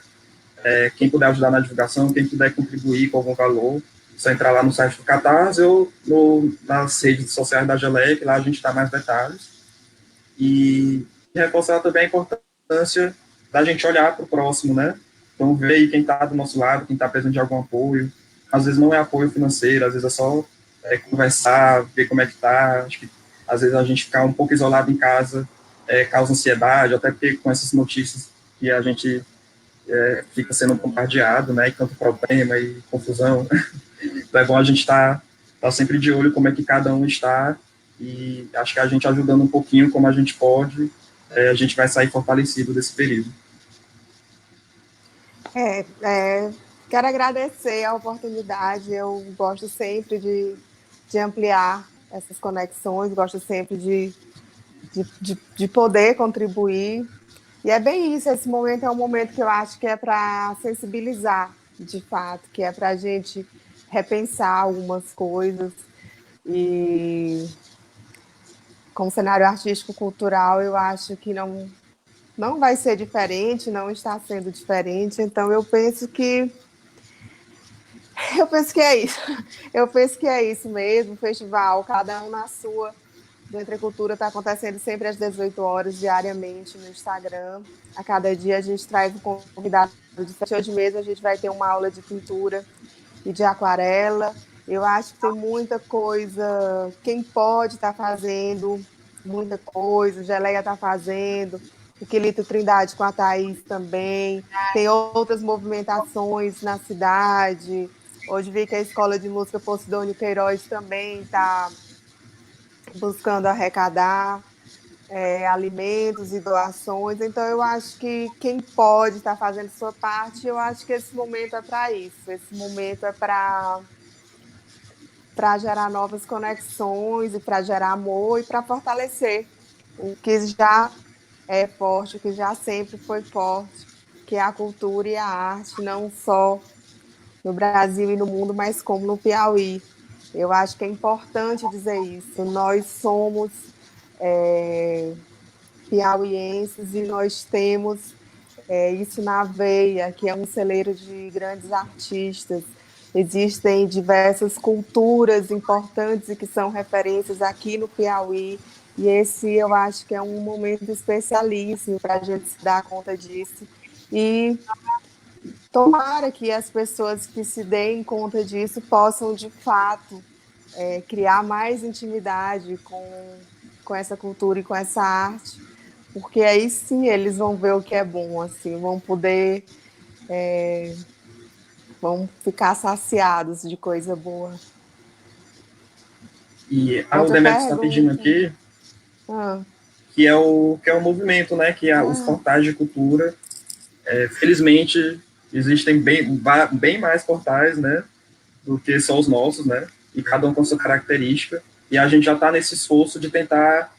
Quem puder ajudar na divulgação, quem puder contribuir com algum valor, é só entrar lá no site do Catarse ou nas redes sociais da Geleia, que lá a gente dá mais detalhes. E reforçar também a importância da gente olhar para o próximo, né? Então, ver aí quem está do nosso lado, quem está precisando de algum apoio. Às vezes não é apoio financeiro, às vezes é só conversar, ver como é que está. Acho que às vezes a gente ficar um pouco isolado em casa causa ansiedade, até porque com essas notícias que a gente fica sendo bombardeado, né? E tanto problema e confusão. Então é bom a gente tá sempre de olho como é que cada um está e acho que a gente ajudando um pouquinho como a gente pode, a gente vai sair fortalecido desse período. Quero agradecer a oportunidade. Eu gosto sempre de ampliar essas conexões, gosto sempre de poder contribuir. E é bem isso, esse momento é um momento que eu acho que é para sensibilizar, de fato, que é para a gente repensar algumas coisas. E com o cenário artístico-cultural, eu acho que não vai ser diferente, não está sendo diferente. Então, eu penso que é isso. Eu penso que é isso mesmo, festival, cada um na sua. Do Entre Cultura está acontecendo sempre às 18 horas, diariamente, no Instagram. A cada dia a gente traz um convidado diferente. Hoje mesmo a gente vai ter uma aula de pintura e de aquarela. Eu acho que tem muita coisa. Quem pode estar fazendo muita coisa. O Geleia está fazendo. O Quilito Trindade com a Thaís também. Tem outras movimentações na cidade. Hoje vi que a Escola de Música Posidônio Queiroz também está buscando arrecadar alimentos e doações. Então, eu acho que quem pode estar fazendo sua parte, eu acho que esse momento é para isso. Esse momento é para gerar novas conexões e para gerar amor e para fortalecer o que já é forte, o que já sempre foi forte, que é a cultura e a arte, não só no Brasil e no mundo, mas como no Piauí. Eu acho que é importante dizer isso. Nós somos piauienses e nós temos isso na veia, que é um celeiro de grandes artistas. Existem diversas culturas importantes e que são referências aqui no Piauí. E esse eu acho que é um momento especialíssimo para a gente se dar conta disso. E tomara que as pessoas que se deem conta disso possam, de fato, criar mais intimidade com essa cultura e com essa arte, porque aí sim eles vão ver o que é bom, assim, vão poder, vão ficar saciados de coisa boa. E a Outra Demetrio está pedindo pergunta. aqui que é o movimento, né, que é os portais de cultura. Felizmente, existem bem mais portais, né, do que só os nossos, né, e cada um com sua característica, e a gente já está nesse esforço de tentar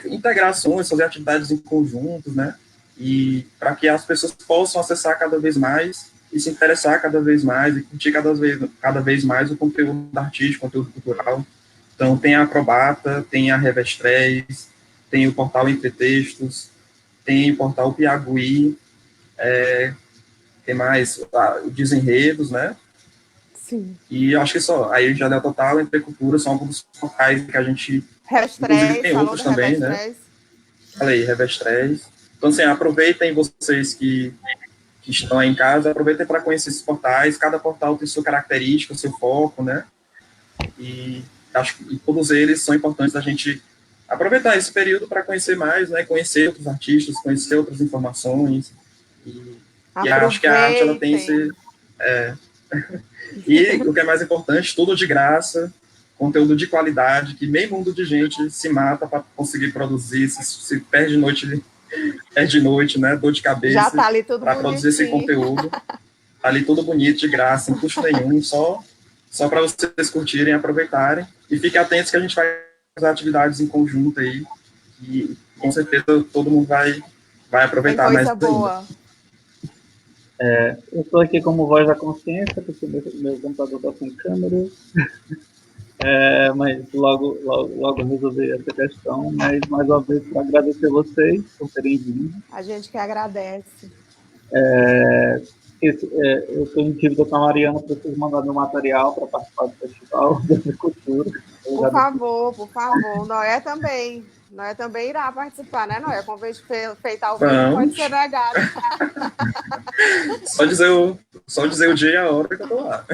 integrar ações, fazer atividades em conjuntos, né, e para que as pessoas possam acessar cada vez mais e se interessar cada vez mais e curtir cada vez mais o conteúdo artístico, conteúdo cultural. Então, tem a Acrobata, tem a Revestrez, tem o portal Entre Textos, tem o portal Piaguí, tem mais o Desenredos, né? Sim. E eu acho que só. Aí já deu total, Entre Cultura, são alguns dos portais que a gente... Revestrez, inclusive tem outros também, né? Falei, Revestrez. Então, assim, aproveitem vocês que estão aí em casa, aproveitem para conhecer esses portais. Cada portal tem sua característica, seu foco, né? E acho que todos eles são importantes a gente aproveitar esse período para conhecer mais, né? Conhecer outros artistas, conhecer outras informações. E acho que a arte, ela tem esse... E o que é mais importante, tudo de graça, conteúdo de qualidade, que meio mundo de gente se mata para conseguir produzir, se perde noite, né? Dor de cabeça tá para produzir esse conteúdo. Tá ali tudo bonito, de graça, sem custo nenhum, só para vocês curtirem, aproveitarem. E fiquem atentos que a gente vai fazer atividades em conjunto aí. E com certeza todo mundo vai aproveitar mais boa. Eu estou aqui como voz da consciência, porque meu computador está sem câmera. Mas logo resolver essa questão. Mas, mais uma vez, para agradecer vocês por terem vindo. A gente que agradece. Eu estou em dívida com a Mariana, preciso mandar meu material para participar do Festival de Agricultura. Por favor. Noé também irá participar, né, Noé? Convite feito ao vivo pode ser negado. Só dizer o dia e a hora que eu estou lá.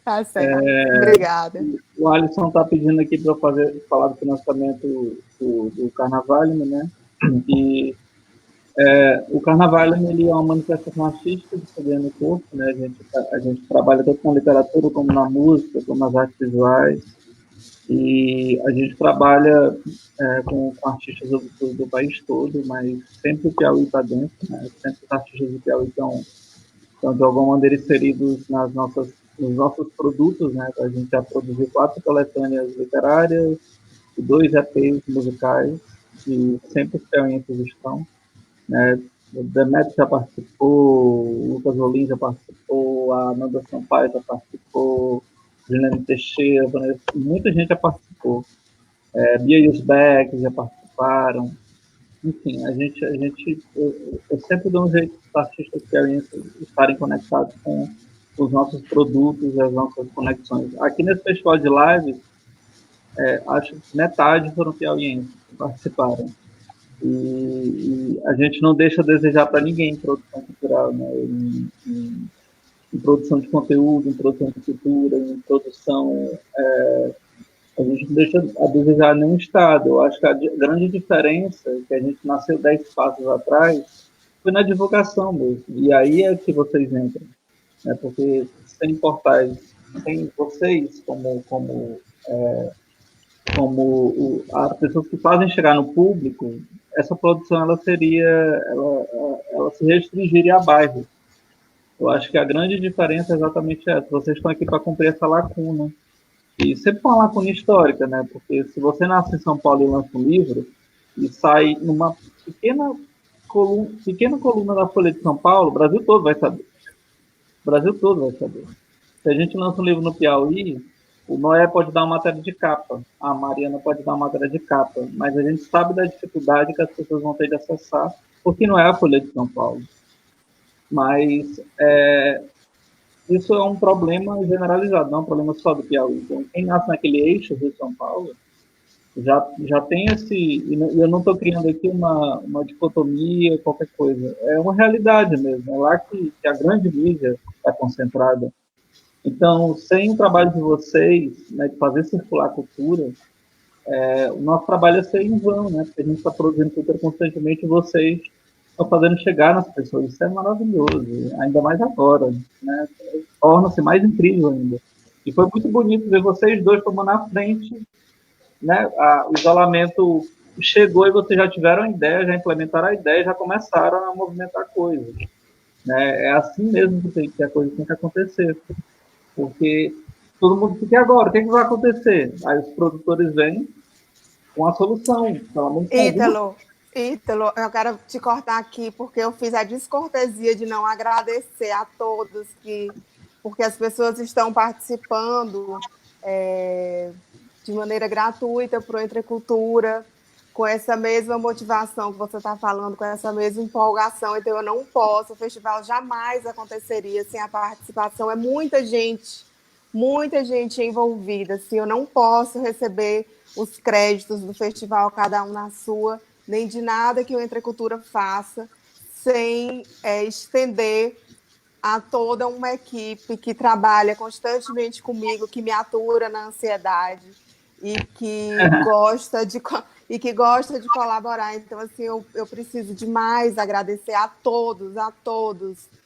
Tá certo. Obrigada. O Alisson está pedindo aqui para falar do financiamento do Carnaval, né? E o Carnaval, ele é uma manifestação artística de Fabiano Corpo, né? A gente trabalha tanto na literatura como na música, como nas artes visuais. E a gente trabalha com artistas do país todo, mas sempre o Piauí está dentro, né? Sempre os artistas do Piauí estão de alguma maneira inseridos nos nossos produtos, né? A gente já produziu 4 coletâneas literárias e 2 EPs musicais, e sempre os piauienses estão, né? O Demetrio já participou, o Lucas Olim já participou, a Nanda Sampaio já participou, Juliana Teixeira, muita gente já participou. Bia e os Beck já participaram. Enfim, eu sempre dou um jeito dos artistas piauienses estarem conectados com os nossos produtos e as nossas conexões. Aqui nesse festival de lives, acho que metade foram piauienses que participaram. E a gente não deixa a desejar para ninguém em produção cultural, né? Em produção de conteúdo, em produção de cultura, em produção... a gente não deixa a desejar nenhum estado. Eu acho que a grande diferença é que a gente nasceu 10 passos atrás foi na divulgação mesmo. E aí é que vocês entram, né? Porque sem portais, sem vocês como as pessoas que fazem chegar no público, essa produção ela se restringiria a bairros. Eu acho que a grande diferença é exatamente essa. Vocês estão aqui para cumprir essa lacuna. E sempre uma lacuna histórica, né? Porque se você nasce em São Paulo e lança um livro e sai numa pequena coluna da Folha de São Paulo, o Brasil todo vai saber. O Brasil todo vai saber. Se a gente lança um livro no Piauí, o Noé pode dar uma matéria de capa, a Mariana pode dar uma matéria de capa, mas a gente sabe da dificuldade que as pessoas vão ter de acessar, porque não é a Folha de São Paulo. Mas isso é um problema generalizado, não é um problema só do Piauí. Então, quem nasce naquele eixo de São Paulo já tem esse... E eu não estou criando aqui uma dicotomia, qualquer coisa. É uma realidade mesmo. É lá que a grande mídia está concentrada. Então, sem o trabalho de vocês, né, de fazer circular a cultura, o nosso trabalho é ser em vão, né? Porque a gente está produzindo cultura constantemente e vocês estão fazendo chegar nas pessoas. Isso é maravilhoso, ainda mais agora, né? Torna-se mais incrível ainda. E foi muito bonito ver vocês dois tomando na frente, né? O isolamento chegou e vocês já tiveram a ideia, já implementaram a ideia, já começaram a movimentar coisas, né? É assim mesmo que a coisa tem que acontecer. Porque todo mundo fica agora, o que vai acontecer? Aí os produtores vêm com a solução. Ítalo, Ítalo, eu quero te cortar aqui porque eu fiz a descortesia de não agradecer a todos, porque as pessoas estão participando de maneira gratuita para o Entre Cultura, com essa mesma motivação que você está falando, com essa mesma empolgação. Então, eu não posso, o festival jamais aconteceria sem a participação. É muita gente envolvida. Assim, eu não posso receber os créditos do festival, cada um na sua, nem de nada que o Entre Cultura faça, sem estender a toda uma equipe que trabalha constantemente comigo, que me atura na ansiedade e que gosta de colaborar. Então, assim, eu preciso demais agradecer a todos,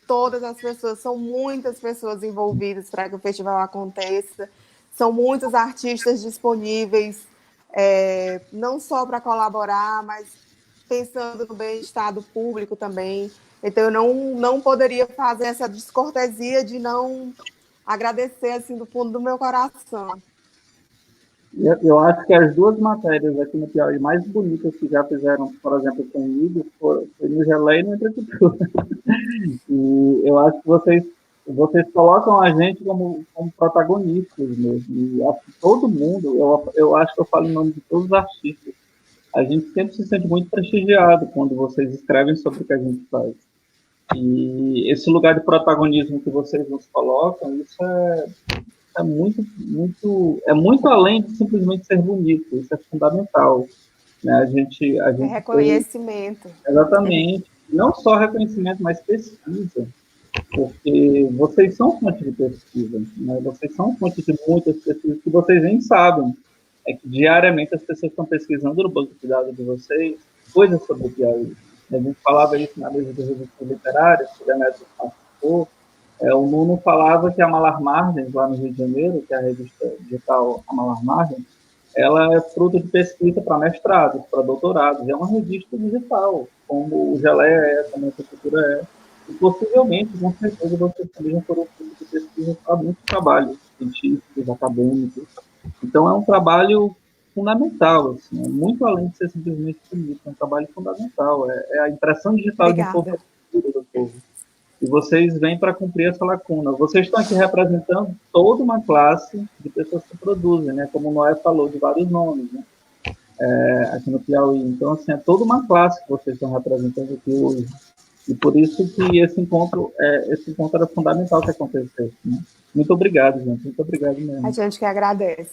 todas as pessoas. São muitas pessoas envolvidas para que o festival aconteça. São muitos artistas disponíveis, não só para colaborar, mas pensando no bem-estar do público também. Então, eu não poderia fazer essa descortesia de não agradecer assim, do fundo do meu coração. Eu acho que as duas matérias aqui no Piauí mais bonitas que já fizeram, por exemplo, comigo, foi no Geleia e no Entre Cultura. E eu acho que vocês colocam a gente como protagonistas mesmo. E acho que todo mundo, eu acho que eu falo em nome de todos os artistas, a gente sempre se sente muito prestigiado quando vocês escrevem sobre o que a gente faz. E esse lugar de protagonismo que vocês nos colocam, isso é muito além de simplesmente ser bonito, isso é fundamental. Né? A gente reconhecimento. Exatamente. Não só reconhecimento, mas pesquisa. Porque vocês são fonte de pesquisa. Né? Vocês são fonte de muitas pesquisas que vocês nem sabem. É que diariamente as pessoas estão pesquisando no banco de dados de vocês coisas sobre o Piauí. A gente falava isso na mesa de revistas literárias, que o Demetrio participou. O Nuno falava que a Malar Margens, lá no Rio de Janeiro, que é a revista digital A Malar Margens, ela é fruto de pesquisa para mestrados, para doutorados. É uma revista digital, como o Geleia é, como a Cultura é. E possivelmente, com certeza, vocês também já foram fruto de pesquisa para muitos trabalhos científicos, acadêmicos. Então, é um trabalho fundamental, assim, é muito além de ser simplesmente bonito, é um trabalho fundamental. É a impressão digital de cultura do povo. E vocês vêm para cumprir essa lacuna. Vocês estão aqui representando toda uma classe de pessoas que produzem, né? Como o Noé falou, de vários nomes, né? Aqui no Piauí. Então, assim, é toda uma classe que vocês estão representando aqui hoje. E por isso que esse encontro era fundamental que acontecesse. Né? Muito obrigado, gente. Muito obrigado mesmo. A gente que agradece.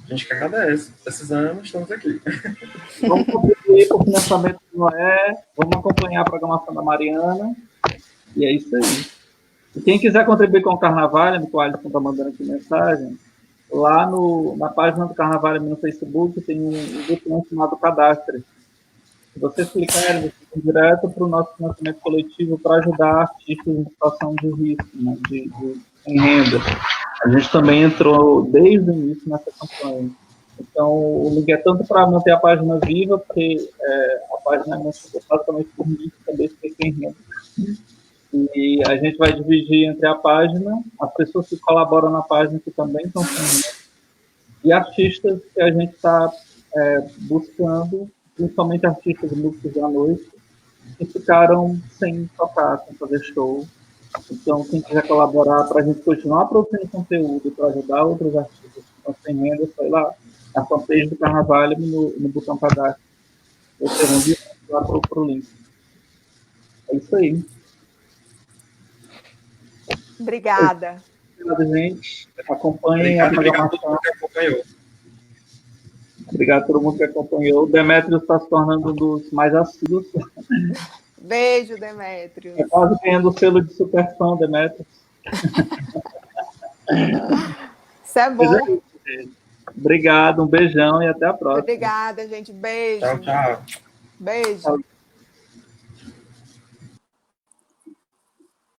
A gente que agradece. Precisamos, estamos aqui. Vamos contribuir com o financiamento do Noé, vamos acompanhar a programação da Mariana. E é isso aí. E quem quiser contribuir com o Carnaval, que o Alisson está mandando aqui mensagem, lá na página do Carnaval no Facebook tem um botão chamado Cadastre. Se vocês clicarem, vocês vão direto para o nosso financiamento coletivo para ajudar artistas em situação de risco, né, sem renda. A gente também entrou desde o início nessa campanha. Então, o link é tanto para manter a página viva, porque a página é mantida basicamente por mim, que também fiquei sem renda. E a gente vai dividir entre a página, as pessoas que colaboram na página, que também estão sem renda, e artistas que a gente está buscando, principalmente artistas e músicos da noite, que ficaram sem tocar, sem fazer show. Então, quem quiser colaborar para a gente continuar produzindo conteúdo, para ajudar outros artistas que estão sem renda, foi lá na fanpage do Carnaval no botão Cadastro. Vocês vão vir lá para o link. É isso aí. Obrigada. Obrigado, gente. Acompanhem a programação. Obrigado a todo mundo que acompanhou. O Demetrio está se tornando um dos mais assíduos. Beijo, Demetrio. É quase ganhando o selo de super fã, Demetrio. Isso é bom. Obrigado, um beijão e até a próxima. Obrigada, gente. Beijo. Tchau, tchau. Beijo. Tchau.